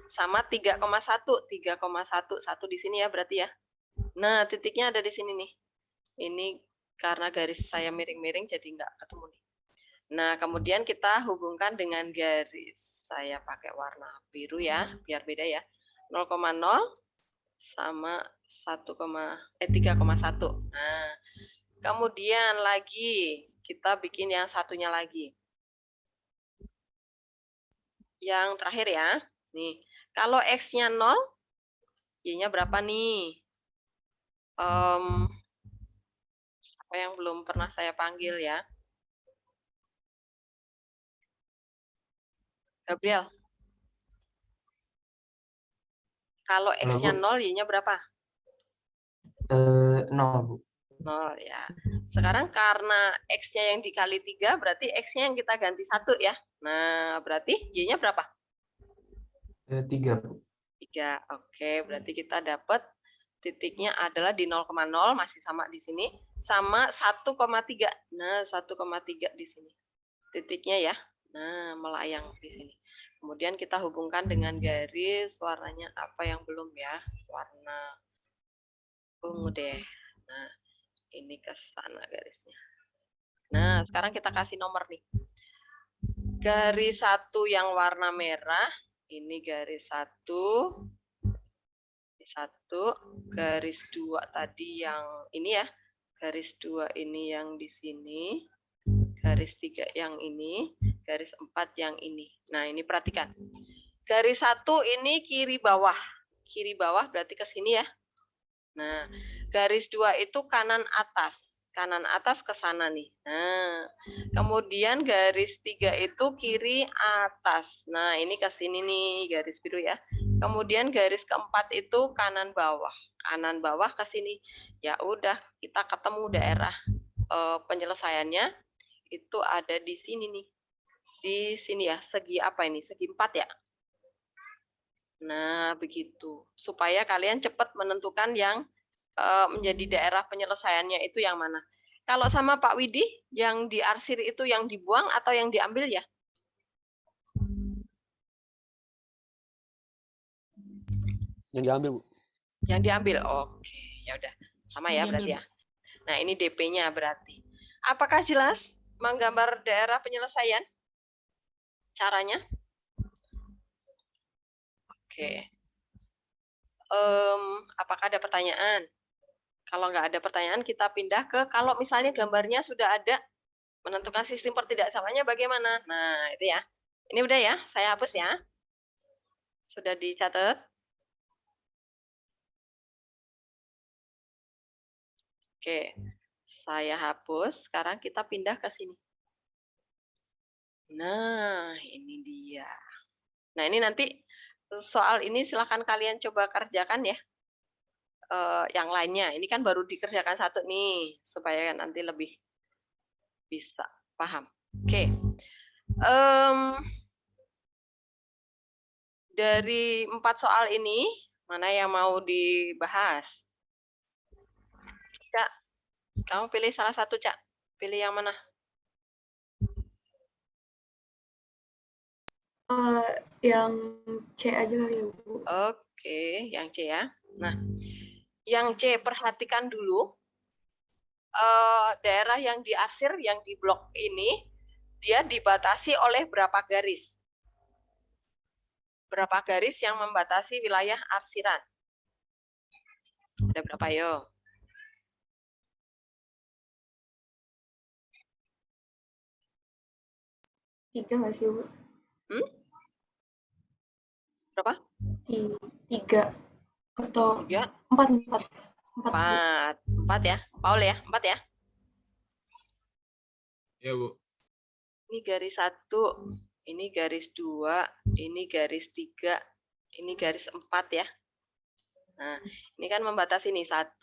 sama 3,1. 3,1 1 di sini ya berarti ya. Nah, titiknya ada di sini nih. Ini karena garis saya miring-miring jadi nggak ketemu nih. Nah, kemudian kita hubungkan dengan garis. Saya pakai warna biru ya, biar beda ya. 0,0 sama 3,1. Nah, kemudian lagi kita bikin yang satunya lagi. Yang terakhir ya. Nih, kalau X-nya 0, Y-nya berapa nih? Apa yang belum pernah saya panggil ya? Gabriel. Kalau X-nya 0, Y-nya berapa? 0, Bu. 0 ya. Sekarang karena X-nya yang dikali 3, berarti X-nya yang kita ganti 1 ya. Nah, berarti Y-nya berapa? 3, Bu. 3. Oke, berarti kita dapat titiknya adalah di 0,0, masih sama di sini, sama 1,3. Nah, 1,3 di sini. Titiknya ya. Nah, melayang di sini. Kemudian kita hubungkan dengan garis, warnanya apa yang belum ya? Warna ungu deh. Nah, ini ke sana garisnya. Nah, sekarang kita kasih nomor nih. Garis 1 yang warna merah, ini garis 1. Garis 2 tadi yang ini ya. Garis 2 ini yang di sini. Garis 3 yang ini, garis 4 yang ini. Nah, ini perhatikan. Garis 1 ini kiri bawah. Kiri bawah berarti ke sini ya. Nah, garis 2 itu kanan atas. Kanan atas ke sana nih. Nah, kemudian garis 3 itu kiri atas. Nah, ini ke sini nih, garis biru ya. Kemudian garis keempat itu kanan bawah. Kanan bawah ke sini. Ya udah, kita ketemu daerah penyelesaiannya itu ada di sini nih. Di sini ya, segi apa ini? Segi 4 ya. Nah, begitu. Supaya kalian cepat menentukan yang menjadi daerah penyelesaiannya itu yang mana. Kalau sama Pak Widi, yang diarsir itu yang dibuang atau yang diambil ya? Yang diambil, Bu. Yang diambil. Oke, ya udah. Sama ya Yang berarti diambil, ya. Nah, ini DP-nya berarti. Apakah jelas menggambar daerah penyelesaian? Caranya? Oke. Apakah ada pertanyaan? Kalau nggak ada pertanyaan, kita pindah ke kalau misalnya gambarnya sudah ada, menentukan sistem pertidaksamanya bagaimana. Nah, itu ya. Ini udah ya, saya hapus ya. Sudah dicatat? Oke, saya hapus. Sekarang kita pindah ke sini. Nah, ini dia. Nah, ini nanti soal ini silakan kalian coba kerjakan ya. Yang lainnya. Ini kan baru dikerjakan satu nih, supaya nanti lebih bisa paham. Oke. Dari 4 soal ini, mana yang mau dibahas? Cak, kamu pilih salah satu, Cak. Pilih yang mana? Yang C aja kali ya, Bu. Oke, yang C ya. Nah, yang C perhatikan dulu. Daerah yang diarsir, yang di blok ini, dia dibatasi oleh berapa garis? Berapa garis yang membatasi wilayah arsiran? Ada berapa, yo? Tiga nggak sih, Bu? Berapa? 3 atau 3? 4 4 ya, Paul ya, 4 ya. Ya, Bu. Ini garis 1, ini garis 2, ini garis 3, ini garis 4 ya. Nah, ini kan membatasi nih 1,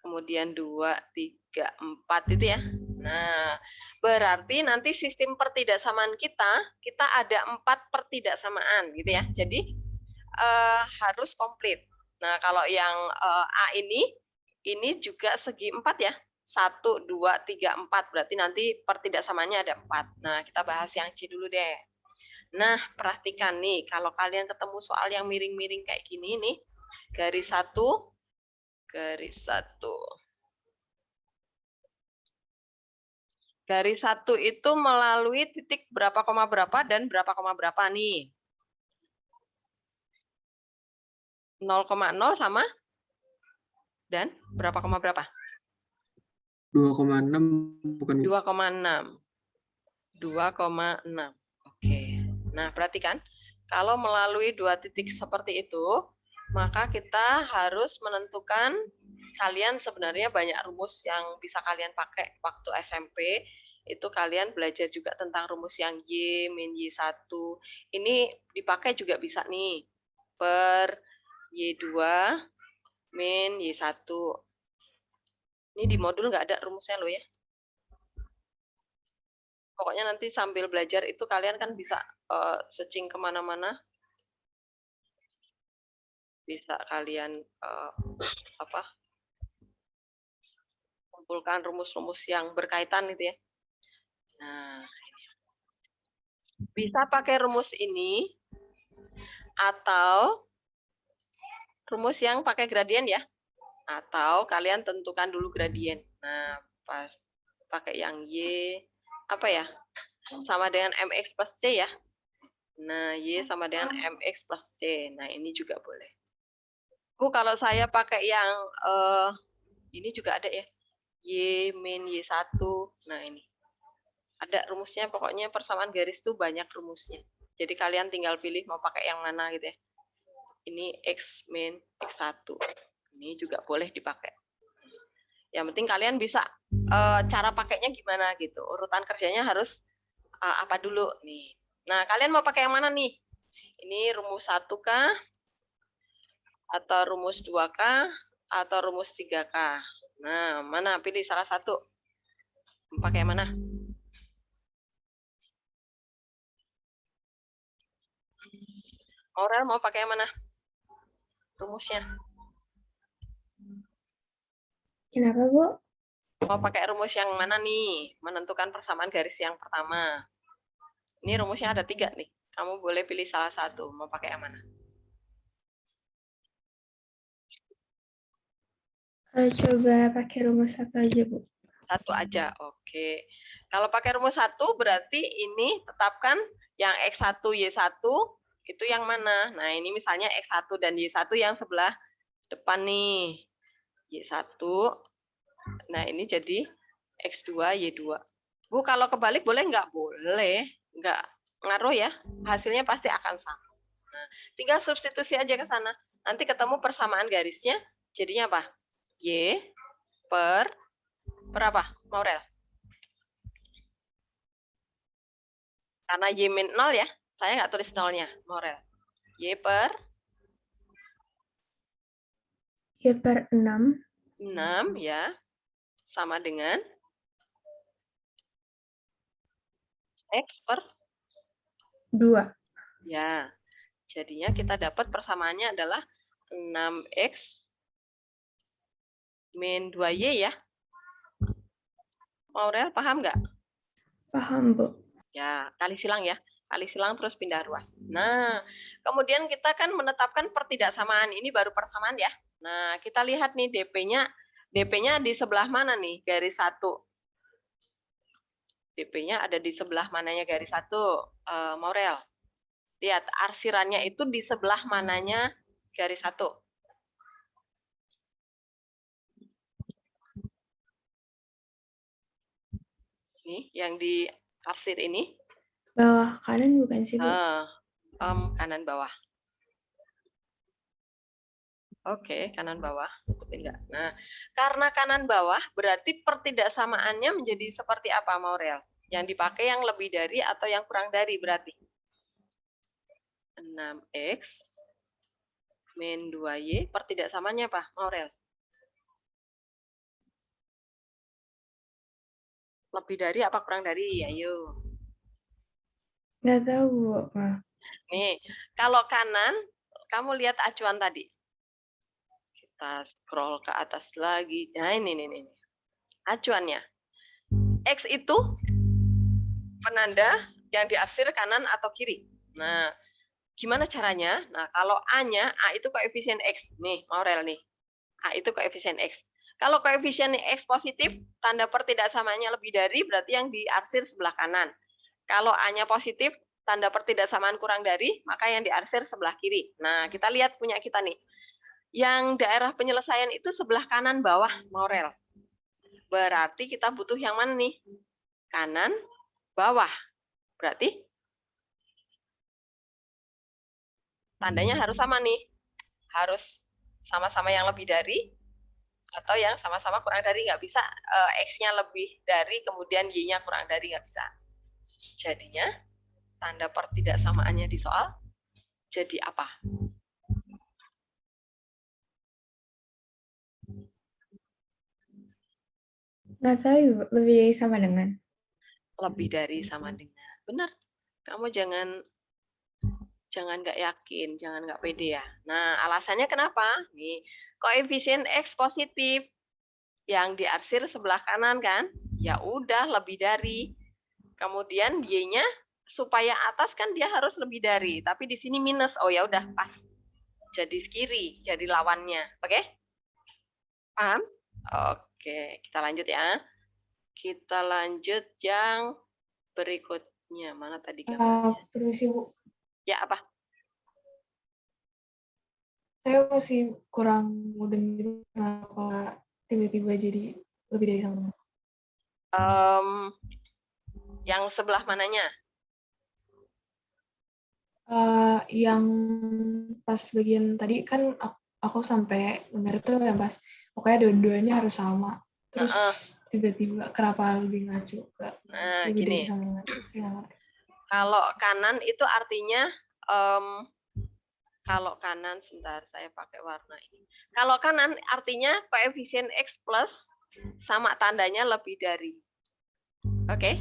kemudian 2, 3, 4 itu ya. Nah, berarti nanti sistem pertidaksamaan kita ada 4 pertidaksamaan gitu ya. Jadi harus komplit. Nah, kalau yang A ini juga segi 4 ya. 1, 2, 3, 4. Berarti nanti pertidaksamaannya ada 4. Nah, kita bahas yang C dulu deh. Nah, perhatikan nih, kalau kalian ketemu soal yang miring-miring kayak gini nih, garis 1, garis 1. Garis 1 itu melalui titik berapa koma berapa dan berapa koma berapa nih? 0,0 sama dan berapa koma berapa? 2,6 bukan Bu? 2,6. 2,6. Oke. Nah, perhatikan, kalau melalui 2 titik seperti itu, maka kita harus menentukan, kalian sebenarnya banyak rumus yang bisa kalian pakai waktu SMP. Itu kalian belajar juga tentang rumus yang Y min Y1. Ini dipakai juga bisa nih. Per Y2 min Y1. Ini di modul nggak ada rumusnya loh ya. Pokoknya nanti sambil belajar itu kalian kan bisa searching kemana-mana. Bisa kalian kumpulkan rumus-rumus yang berkaitan itu ya. Nah, bisa pakai rumus ini atau rumus yang pakai gradien ya. Atau kalian tentukan dulu gradien. Nah, pas pakai yang Y apa ya? Sama dengan MX plus C ya. Nah, Y sama dengan MX plus C. Nah, ini juga boleh. Bu, kalau saya pakai yang ini juga ada ya. Y min Y1. Nah, ini. Ada rumusnya, pokoknya persamaan garis itu banyak rumusnya. Jadi kalian tinggal pilih mau pakai yang mana gitu ya. Ini X min X1. Ini juga boleh dipakai. Yang penting kalian bisa cara pakainya gimana gitu. Urutan kerjanya harus apa dulu nih. Nah, kalian mau pakai yang mana nih? Ini rumus 1 kah? Atau rumus 2 kah? Atau rumus 3 kah? Nah, mana? Pilih salah satu. Mau pakai yang mana? Aurel mau pakai yang mana? Rumusnya. Kenapa, Bu? Mau pakai rumus yang mana nih? Menentukan persamaan garis yang pertama. Ini rumusnya ada 3 nih. Kamu boleh pilih salah satu. Mau pakai yang mana? Coba pakai rumus 1 aja, Bu. 1 aja. Oke. Kalau pakai rumus 1 berarti ini tetapkan yang X1, Y1 itu yang mana? Nah, ini misalnya X1 dan Y1 yang sebelah depan nih. Y1. Nah, ini jadi X2, Y2. Bu, kalau kebalik boleh nggak? Boleh. Nggak ngaruh ya. Hasilnya pasti akan sama. Nah, tinggal substitusi aja ke sana. Nanti ketemu persamaan garisnya. Jadinya apa? Y per berapa, Maurel? Karena Y min 0 ya. Saya nggak tulis 0-nya, Maurel. Y per 6. 6 ya. Sama dengan X per 2. ya. Jadinya kita dapat persamaannya adalah 6X min 2Y ya. Maurel paham nggak? Paham, Bu. Ya, kali silang ya. Kali silang terus pindah ruas. Nah, kemudian kita kan menetapkan pertidaksamaan. Ini baru persamaan ya. Nah, kita lihat nih DP-nya di sebelah mana nih? Garis 1. DP-nya ada di sebelah mananya garis 1, Maurel? Lihat, arsirannya itu di sebelah mananya garis 1. Ini yang di arsir ini. Bawah kanan bukan sih, Bu? Kanan bawah. Oke, kanan bawah. Tutupin enggak? Nah, karena kanan bawah berarti pertidaksamaannya menjadi seperti apa, Maurel? Yang dipakai yang lebih dari atau yang kurang dari berarti? 6X min 2Y, pertidaksamaannya apa, Maurel? Lebih dari apa kurang dari? Ayo. Nggak tahu, Bu. Nih, kalau kanan, kamu lihat acuan tadi. Kita scroll ke atas lagi. Nah, ini. Acuannya. X itu penanda yang diarsir kanan atau kiri. Nah, gimana caranya? Nah, kalau A-nya, A itu koefisien X. Nih, Maurel nih. A itu koefisien X. Kalau koefisien X positif, tanda pertidaksamanya lebih dari, berarti yang diarsir sebelah kanan. Kalau A-nya positif, tanda pertidaksamaan kurang dari, maka yang diarsir sebelah kiri. Nah, kita lihat punya kita nih. Yang daerah penyelesaian itu sebelah kanan bawah, Maurel. Berarti kita butuh yang mana nih? Kanan, bawah. Berarti tandanya harus sama nih. Harus sama-sama yang lebih dari, atau yang sama-sama kurang dari. Nggak bisa X-nya lebih dari, kemudian Y-nya kurang dari, nggak bisa. Jadinya, tanda pertidaksamaannya di soal jadi apa? Nggak tahu, lebih dari sama dengan. Lebih dari sama dengan. Benar. Kamu jangan nggak yakin, jangan nggak pede ya. Nah, alasannya kenapa? Nih, koefisien X positif yang diarsir sebelah kanan kan? Ya udah lebih dari. Kemudian Y-nya supaya atas kan dia harus lebih dari, tapi di sini minus. Oh ya udah pas. Jadi kiri, jadi lawannya. Oke? Paham? Oke, kita lanjut ya. Kita lanjut yang berikutnya. Mana tadi gambarnya? Permisi, Bu. Ya, apa? Saya masih kurang mudeng gitu kenapa tiba-tiba jadi lebih dari sama dengan. Yang sebelah mananya? Yang pas bagian tadi kan aku sampai benar tuh yang pas pokoknya dua-duanya harus sama. Terus tiba-tiba kenapa lebih ngaco? Nah, Lebih gini. dari sama dengan. Saya nggak ngerti. Kalau kanan itu artinya kalau kanan, sebentar saya pakai warna ini. Kalau kanan artinya koefisien X plus sama tandanya lebih dari. Oke?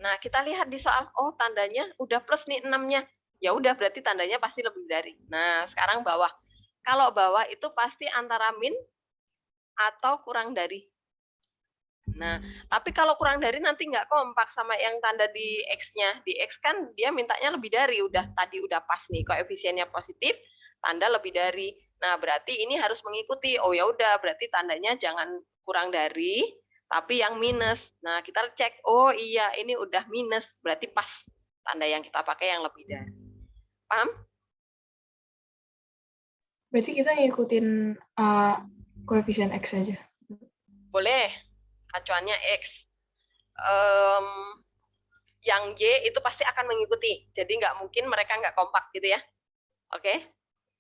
Nah, kita lihat di soal, oh tandanya udah plus nih 6-nya. Ya udah berarti tandanya pasti lebih dari. Nah, sekarang bawah. Kalau bawah itu pasti antara min atau kurang dari. Nah, tapi kalau kurang dari nanti nggak kompak sama yang tanda di X-nya. Di X kan dia mintanya lebih dari, tadi udah pas nih, koefisiennya positif, tanda lebih dari. Nah, berarti ini harus mengikuti. Oh ya udah, berarti tandanya jangan kurang dari, tapi yang minus. Nah, kita cek, oh iya ini udah minus, berarti pas tanda yang kita pakai yang lebih dari. Paham? Berarti kita ngikutin koefisien X aja. Boleh. Acuannya X. Yang Y itu pasti akan mengikuti. Jadi nggak mungkin mereka nggak kompak gitu ya. Oke?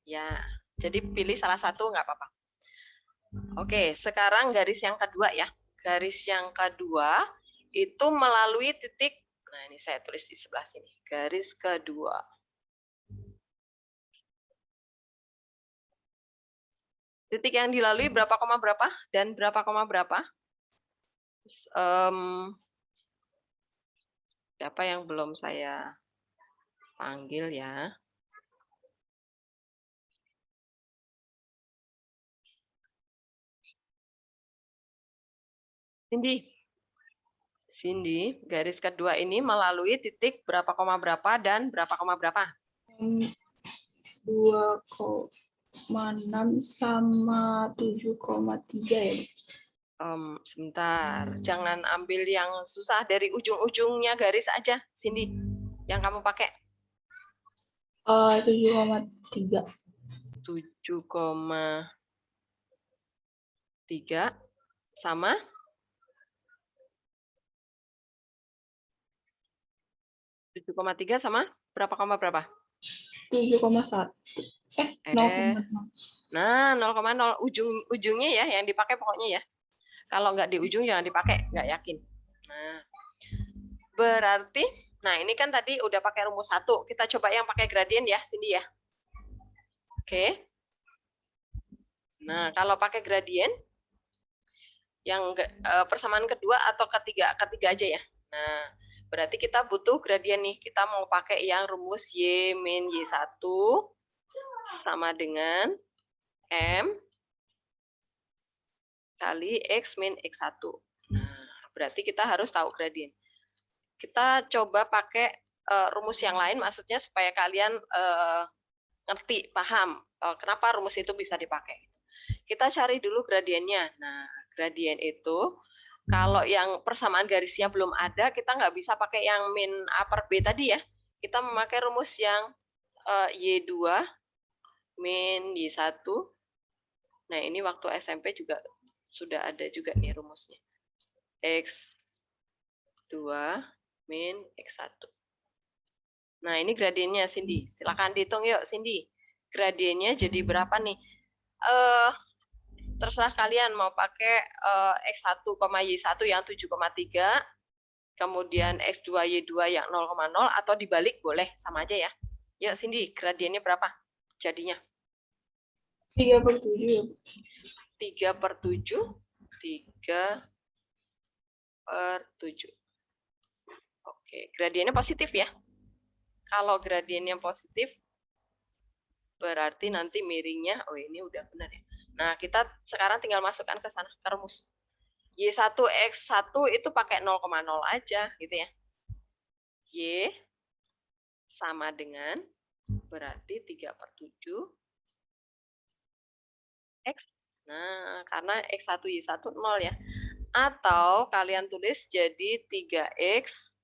Ya, jadi pilih salah satu nggak apa-apa. Oke, sekarang garis yang kedua ya. Garis yang kedua itu melalui titik. Nah, ini saya tulis di sebelah sini. Garis kedua. Titik yang dilalui berapa koma berapa dan berapa koma berapa? Siapa yang belum saya panggil ya? Cindy, garis kedua ini melalui titik berapa koma berapa dan berapa koma berapa? 2,6 sama 7,3 ya. Sebentar, jangan ambil yang susah, dari ujung-ujungnya garis aja, Cindy, yang kamu pakai. 7,3. 7,3 sama 7,3 sama berapa koma berapa? 7,1. 0,0. Nah, 0,0 ujungnya ya yang dipakai pokoknya ya. Kalau nggak di ujung jangan dipakai, nggak yakin. Nah, berarti, nah ini kan tadi udah pakai rumus 1. Kita coba yang pakai gradien ya, Cindy ya. Oke. Nah, kalau pakai gradien, persamaan kedua atau ketiga aja ya. Nah, berarti kita butuh gradien nih. Kita mau pakai yang rumus Y min Y1 sama dengan M kali X min X1. Nah, berarti kita harus tahu gradien. Kita coba pakai rumus yang lain, maksudnya supaya kalian ngerti, paham kenapa rumus itu bisa dipakai. Kita cari dulu gradiennya. Nah, gradien itu kalau yang persamaan garisnya belum ada, kita nggak bisa pakai yang min A per B tadi ya. Kita memakai rumus yang Y2 min Y1. Nah, ini waktu SMP juga sudah ada juga nih rumusnya. X2 min X1. Nah, ini gradiennya, Cindy. Silakan dihitung yuk, Cindy. Gradiennya jadi berapa nih? Terserah kalian mau pakai X1, Y1 yang 7,3, kemudian X2, Y2 yang 0,0, atau dibalik boleh, sama aja ya. Yuk, Cindy, gradiennya berapa jadinya? 3/7. 3/7. 3/7. Oke, gradiennya positif ya. Kalau gradiennya positif, berarti nanti miringnya, oh ini udah benar ya. Nah, kita sekarang tinggal masukkan ke sana, ke rumus. Y1 X1 itu pakai 0,0 aja, gitu ya. Y sama dengan, berarti 3/7 X. Nah, karena X1 Y1 0 ya. Atau kalian tulis jadi 3X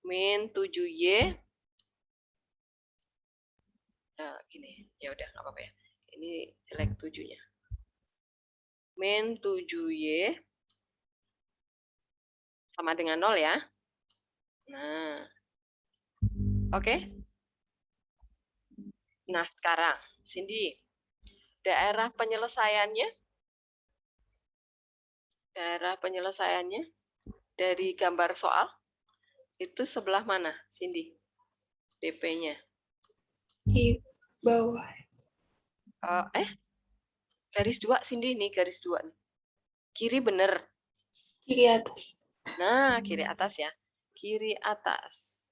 min 7Y. Nah, gini. Ya udah, nggak apa-apa ya. Ini jelek 7-nya. Min 7Y sama dengan 0 ya. Nah, oke. Nah, sekarang, Cindy, daerah penyelesaiannya dari gambar soal itu sebelah mana, Cindy? DP-nya. Di bawah. Garis 2, Cindy nih, garis 2 nih. Kiri bener. Kiri atas. Nah, kiri atas ya. Kiri atas.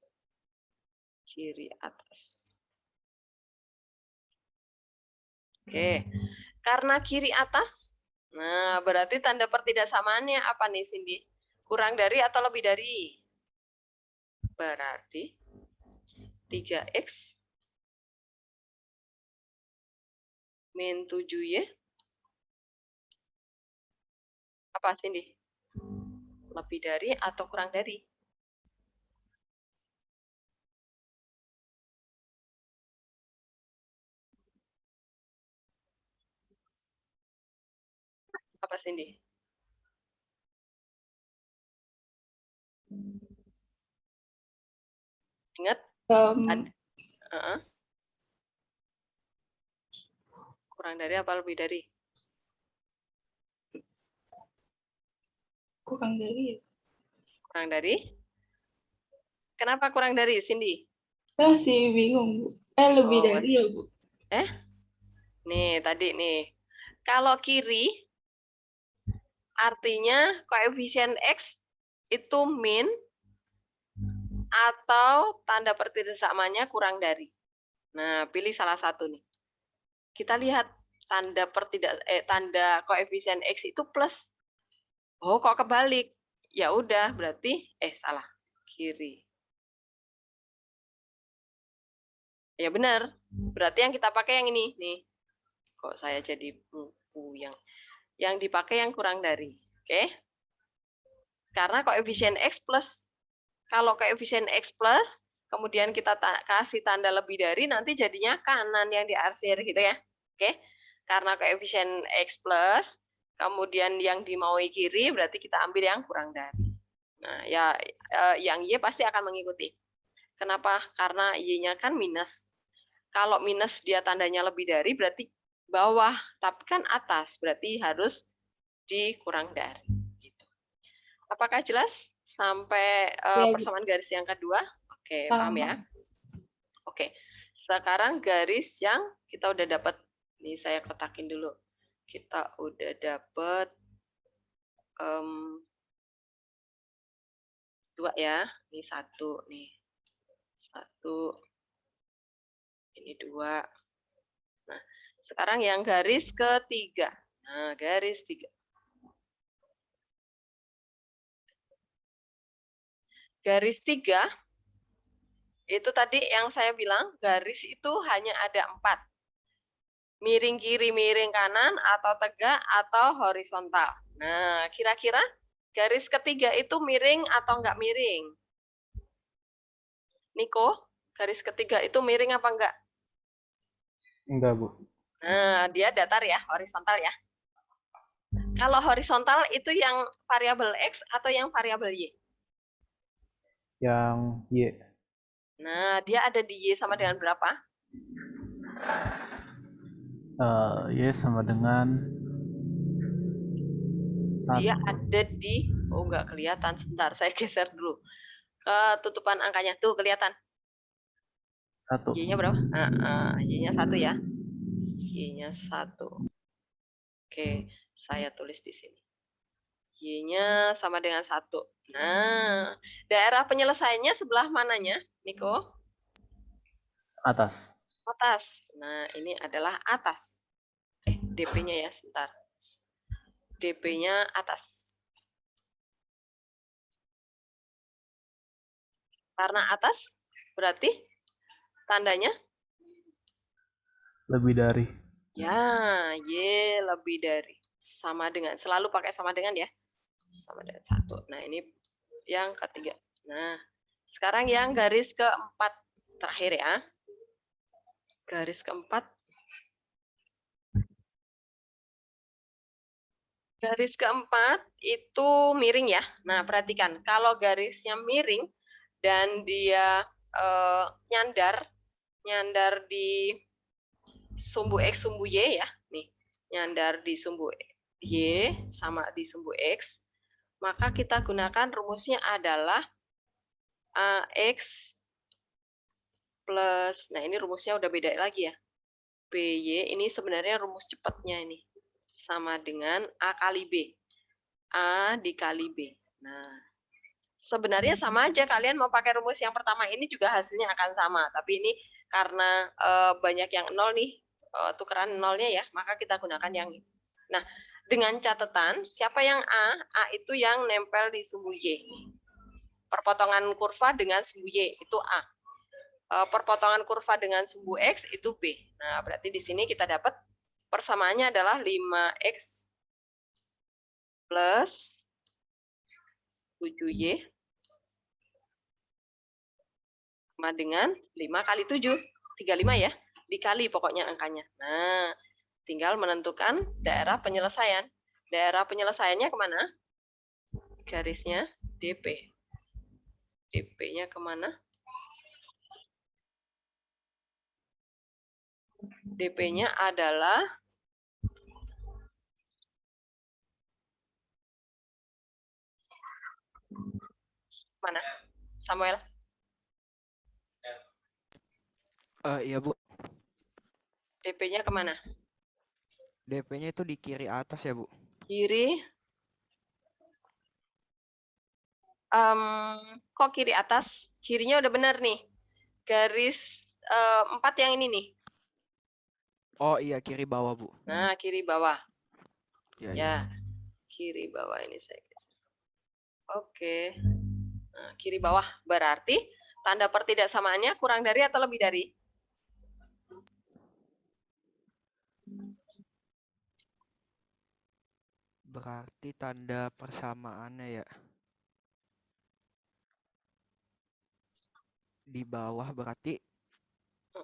Kiri atas. Oke. Karena kiri atas, nah berarti tanda pertidaksamaannya apa nih, Cindy? Kurang dari atau lebih dari? Berarti 3X min 7Y. Apa, Cindy? Lebih dari atau kurang dari? Apa, Cindy? Ingat? Kurang dari apa lebih dari? Kurang dari. Kurang dari? Kenapa kurang dari, Cindy? Saya masih bingung, Bu. Lebih dari ya, Bu. Nih, tadi nih. Kalau kiri, artinya koefisien X itu min atau tanda pertidaksamaannya kurang dari. Nah, pilih salah satu nih. Kita lihat tanda koefisien X itu plus. Oh, kok kebalik? Ya udah, berarti salah. Kiri. Ya benar. Berarti yang kita pakai yang ini nih. Kok saya jadi buku yang dipakai yang kurang dari. Oke? Karena koefisien X plus. Kalau koefisien X plus, kemudian kita kasih tanda lebih dari, nanti jadinya kanan yang diarsir gitu ya. Oke? Karena koefisien X plus, kemudian yang dimaui kiri, berarti kita ambil yang kurang dari. Nah, ya yang Y pasti akan mengikuti. Kenapa? Karena Y-nya kan minus. Kalau minus dia tandanya lebih dari, berarti bawah. Tapi kan atas, berarti harus dikurang dari. Gitu. Apakah jelas sampai persamaan garis yang kedua? Oke, paham ya? Oke, sekarang garis yang kita udah dapat. Nih saya kotakin dulu. Kita udah dapat 2 ya. Ini 1 nih. 1. Ini 2. Nah, sekarang yang garis ketiga. Nah, garis 3. Garis 3 itu tadi yang saya bilang, garis itu hanya ada 4. Miring kiri, miring kanan, atau tegak, atau horizontal. Nah, kira-kira garis ketiga itu miring atau enggak miring? Niko, garis ketiga itu miring apa enggak? Enggak, Bu. Nah, dia datar ya, horizontal ya. Kalau horizontal itu yang variabel X atau yang variabel Y? Yang Y. Nah, dia ada di Y sama dengan berapa? Y sama dengan 1. Dia ada di, oh enggak kelihatan, sebentar, saya geser dulu. Ketutupan angkanya, tuh kelihatan. 1. Y-nya berapa? Y-nya 1 ya. Y-nya 1. Oke, saya tulis di sini. Y-nya sama dengan 1. Nah, daerah penyelesaiannya sebelah mananya, Niko? Atas. Atas. Nah, ini adalah atas. DP-nya ya, sebentar. DP-nya atas. Karena atas, berarti tandanya? Lebih dari. Ya, Y lebih dari. Sama dengan, selalu pakai sama dengan ya. Sama dengan 1. Nah, ini yang ketiga. Nah, sekarang yang garis keempat terakhir ya. Garis keempat. Garis keempat itu miring ya. Nah, perhatikan. Kalau garisnya miring dan dia nyandar di sumbu X, sumbu Y ya. Nih, nyandar di sumbu Y sama di sumbu X. Maka kita gunakan rumusnya adalah AX plus, nah ini rumusnya udah beda lagi ya. BY ini sebenarnya rumus cepatnya ini. Sama dengan A kali B. A dikali B. Nah, sebenarnya sama aja, kalian mau pakai rumus yang pertama ini juga hasilnya akan sama. Tapi ini karena banyak yang nol nih, tukeran nolnya ya, maka kita gunakan yang ini. Nah, dengan catatan, siapa yang A? A itu yang nempel di sumbu Y. Perpotongan kurva dengan sumbu Y itu A. Perpotongan kurva dengan sumbu X itu B. Nah, berarti di sini kita dapat persamaannya adalah 5X plus 7Y sama dengan 5 kali 7. 35 ya. Dikali pokoknya angkanya. Nah, tinggal menentukan daerah penyelesaian. Daerah penyelesaiannya kemana? Garisnya DP. DP-nya kemana? DP-nya adalah mana? Samuel? Iya, Bu. DP-nya kemana? DP-nya itu di kiri atas ya, Bu? Kiri. Kok kiri atas? Kirinya udah benar nih. Garis 4 yang ini nih. Oh iya, kiri bawah, Bu. Nah, kiri bawah. Ya. Kiri bawah ini saya geser. Oke. Nah, kiri bawah berarti tanda pertidaksamaannya kurang dari atau lebih dari? Berarti tanda persamaannya ya. Di bawah berarti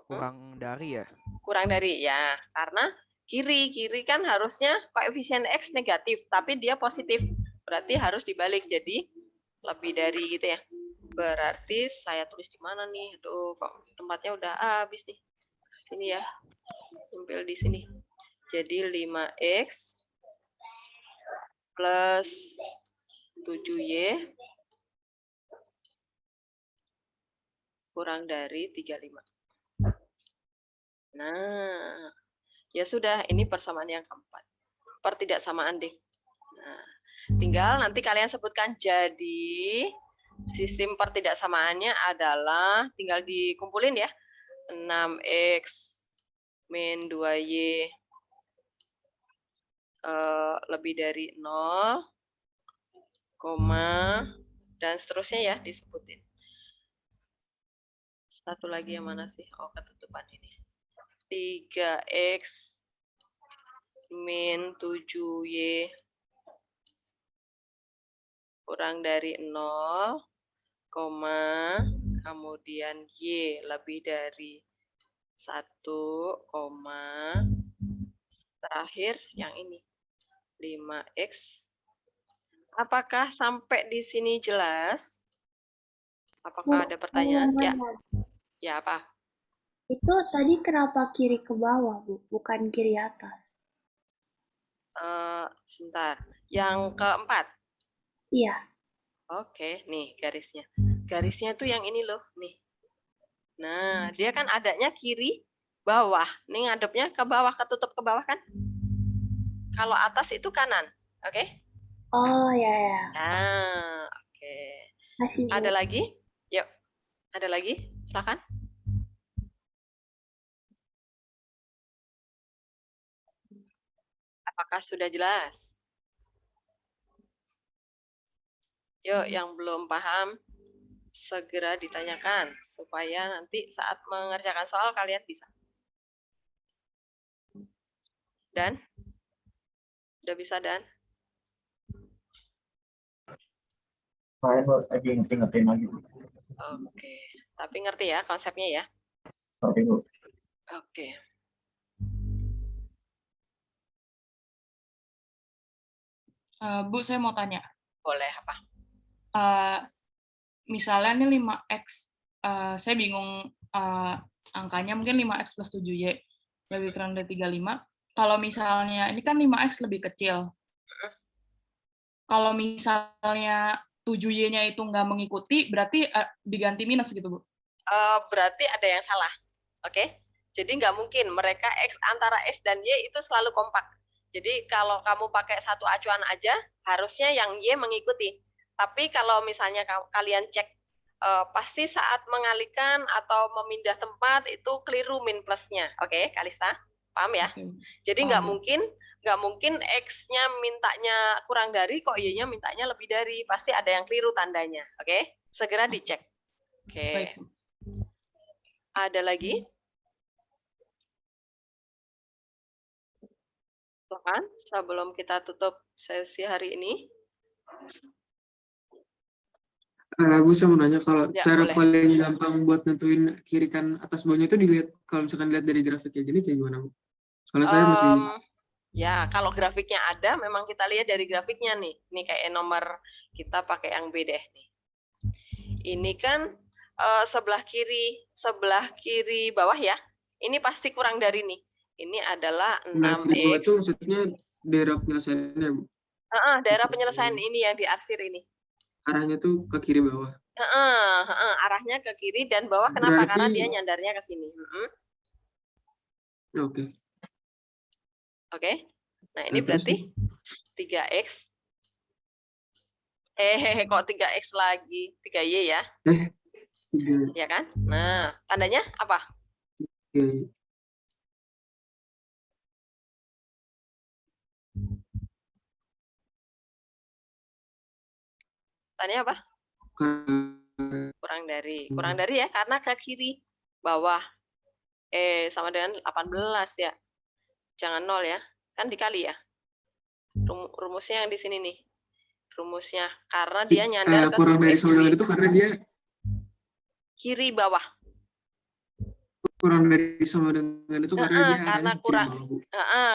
kurang dari ya? Kurang dari ya, karena kiri kan harusnya koefisien X negatif, tapi dia positif. Berarti harus dibalik jadi lebih dari gitu ya. Berarti saya tulis di mana nih? Aduh, kok tempatnya udah habis nih. Sini ya. Tempel di sini. Jadi 5X plus 7Y kurang dari 35. Nah, ya sudah, ini persamaan yang keempat. Pertidaksamaan deh. Nah, Tinggal nanti kalian sebutkan. Jadi sistem pertidaksamaannya adalah tinggal dikumpulin ya. 6x min 2y lebih dari 0, koma, dan seterusnya ya disebutin. Satu lagi yang mana sih? Oh, ketutupan ini. 3x min 7y kurang dari 0, koma, kemudian y lebih dari 1, koma, terakhir yang ini 5x. Apakah sampai di sini jelas? Apakah ada pertanyaan? Ya. Ya, apa? Itu tadi kenapa kiri ke bawah, Bu? Bukan kiri atas. Sebentar. Yang keempat? Iya. Oke, nih garisnya. Garisnya tuh yang ini loh, nih. Nah, dia kan adanya kiri bawah. Nih ngadepnya ke bawah, ketutup ke bawah kan? Kalau atas itu kanan. Oke? Oh, ya. Nah, oke. Masih, Bu. Ada lagi? Yuk. Ada lagi? Silakan. Apakah sudah jelas? Yuk, yang belum paham segera ditanyakan supaya nanti saat mengerjakan soal kalian bisa. Dan? Udah bisa, Dan? Saya lagi ngerti-ngertiin lagi. Oke. Tapi ngerti ya konsepnya ya? Oke, Bu. Oke. Bu, saya mau tanya. Boleh apa? Misalnya nih 5x, saya bingung angkanya mungkin 5x plus 7y lebih kurang dari 35. Kalau misalnya ini kan 5x lebih kecil. Kalau misalnya 7y-nya itu nggak mengikuti, berarti diganti minus gitu, Bu? Berarti ada yang salah. Oke? Jadi nggak mungkin mereka antara X dan Y itu selalu kompak. Jadi kalau kamu pakai satu acuan aja, harusnya yang Y mengikuti. Tapi kalau misalnya kalian cek, pasti saat mengalihkan atau memindah tempat itu keliru min plusnya. Oke, Kalista? Paham ya? Jadi nggak mungkin X-nya mintanya kurang dari, kok Y-nya mintanya lebih dari. Pasti ada yang keliru tandanya. Oke? Segera dicek. Oke. Ada lagi? Silakan, sebelum kita tutup sesi hari ini. Bu, saya mau nanya, kalau Ya, cara boleh. paling gampang buat nentuin kiri kan atas bawahnya itu dilihat, kalau misalkan lihat dari grafik kayak gini, kayak gimana, Bu? Kalau saya masih... Ya, kalau grafiknya ada, memang kita lihat dari grafiknya nih. Ini kayak nomor, kita pakai yang B deh. Nih. Ini kan sebelah kiri bawah ya. Ini pasti kurang dari nih. Ini adalah 6x. Nah, kiri bawah itu maksudnya daerah penyelesaiannya, Bu? Daerah penyelesaian ini yang diarsir ini. Arahnya tuh ke kiri bawah. Arahnya ke kiri dan bawah. Kenapa? Berarti... Karena dia nyandarnya ke sini. Oke. Oke. Nah, ini berarti 3x. Kok 3x lagi? 3y ya? 3. Ya kan? Nah, tandanya apa? 3. Tandanya apa? Kurang dari ya, karena ke kiri bawah. Sama dengan 18 ya. Jangan 0 ya. Kan dikali ya. Rumusnya yang di sini nih. Rumusnya. Karena dia nyandar ke kurang dari sama dengan itu karena dia kiri bawah. Kurang dari sama dengan itu karena dia karena kurang. Kiri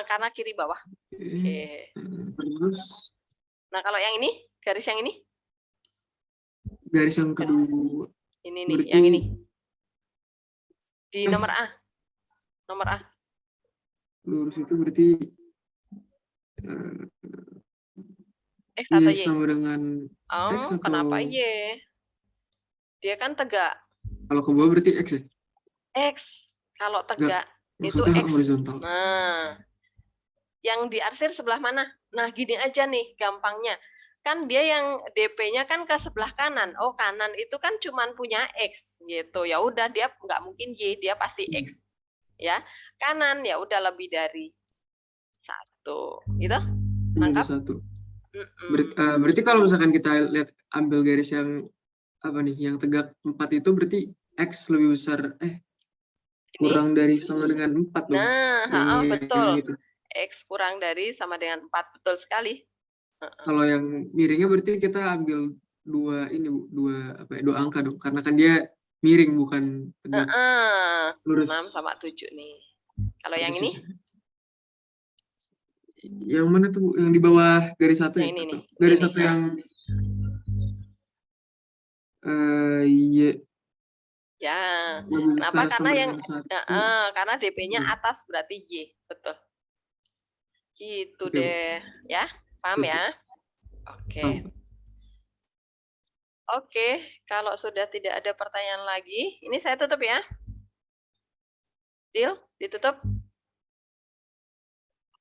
karena kiri bawah. Oke. Terus. Nah, kalau yang ini, garis yang ini? Garis yang kedua. Ini nih, yang ini. Di nomor A. Nomor A. Lurus itu berarti X atau Y? sama dengan X atau... Kenapa Y? Dia kan tegak. Kalau ke bawah berarti X ya? X. Kalau tegak itu X. Horizontal. Nah, yang diarsir sebelah mana? Nah, gini aja nih gampangnya. kan dia yang DP-nya kan ke sebelah kanan. Oh, kanan itu kan cuman punya X gitu. Ya udah dia nggak mungkin Y, dia pasti X. Ya. Kanan ya udah lebih dari 1. Gitu? Tangkap? 1. Berarti kalau misalkan kita lihat ambil garis yang apa nih, yang tegak 4 itu berarti X lebih besar kurang dari sama dengan 4 dong. Nah, betul. Gitu. X kurang dari sama dengan 4, betul sekali. Kalau yang miringnya berarti kita ambil dua angka dong, karena kan dia miring bukan tegak. Lurus. 6 sama 7 nih. Kalau yang ini? Yang mana tuh? Yang di bawah garis 1 ya? Ini nih. Garis ini. 1 yang Y. Ya. Kenapa? Karena yang karena DP-nya atas berarti Y, betul. Gitu deh, ya. Paham ya? Oke. Oke, kalau sudah tidak ada pertanyaan lagi, ini saya tutup ya. Deal? Ditutup?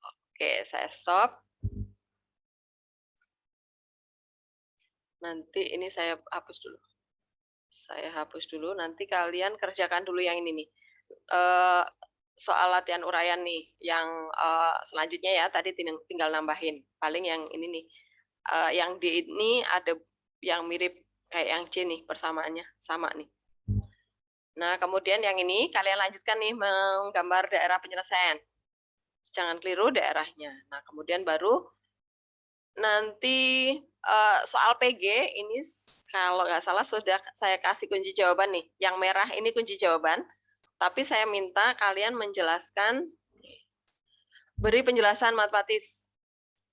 Oke, saya stop. Nanti ini saya hapus dulu. Saya hapus dulu, nanti kalian kerjakan dulu yang ini nih. Soal latihan uraian nih, yang selanjutnya ya, tadi tinggal nambahin. Paling yang ini nih, yang D ini ada yang mirip kayak yang C nih, persamaannya sama nih. Nah, kemudian yang ini kalian lanjutkan nih, menggambar daerah penyelesaian. Jangan keliru daerahnya. Nah, kemudian baru nanti soal PG ini kalau nggak salah sudah saya kasih kunci jawaban nih. Yang merah ini kunci jawaban, tapi saya minta kalian menjelaskan, beri penjelasan matematis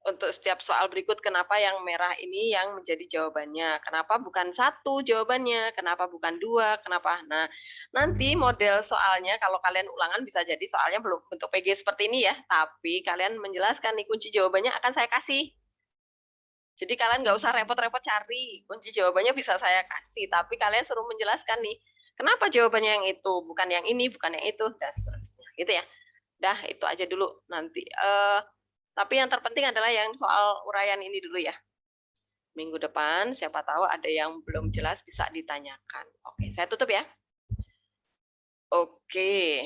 untuk setiap soal berikut. Kenapa yang merah ini yang menjadi jawabannya? Kenapa bukan 1 jawabannya? Kenapa bukan 2? Kenapa? Nah, nanti model soalnya kalau kalian ulangan bisa jadi soalnya belum bentuk PG seperti ini ya, tapi kalian menjelaskan nih kunci jawabannya akan saya kasih. Jadi kalian nggak usah repot-repot cari, kunci jawabannya bisa saya kasih, tapi kalian suruh menjelaskan nih, kenapa jawabannya yang itu, bukan yang ini, bukan yang itu, dan seterusnya, gitu ya. Dah, itu aja dulu nanti. Tapi yang terpenting adalah yang soal uraian ini dulu ya. Minggu depan, siapa tahu ada yang belum jelas bisa ditanyakan. Oke, saya tutup ya. Oke.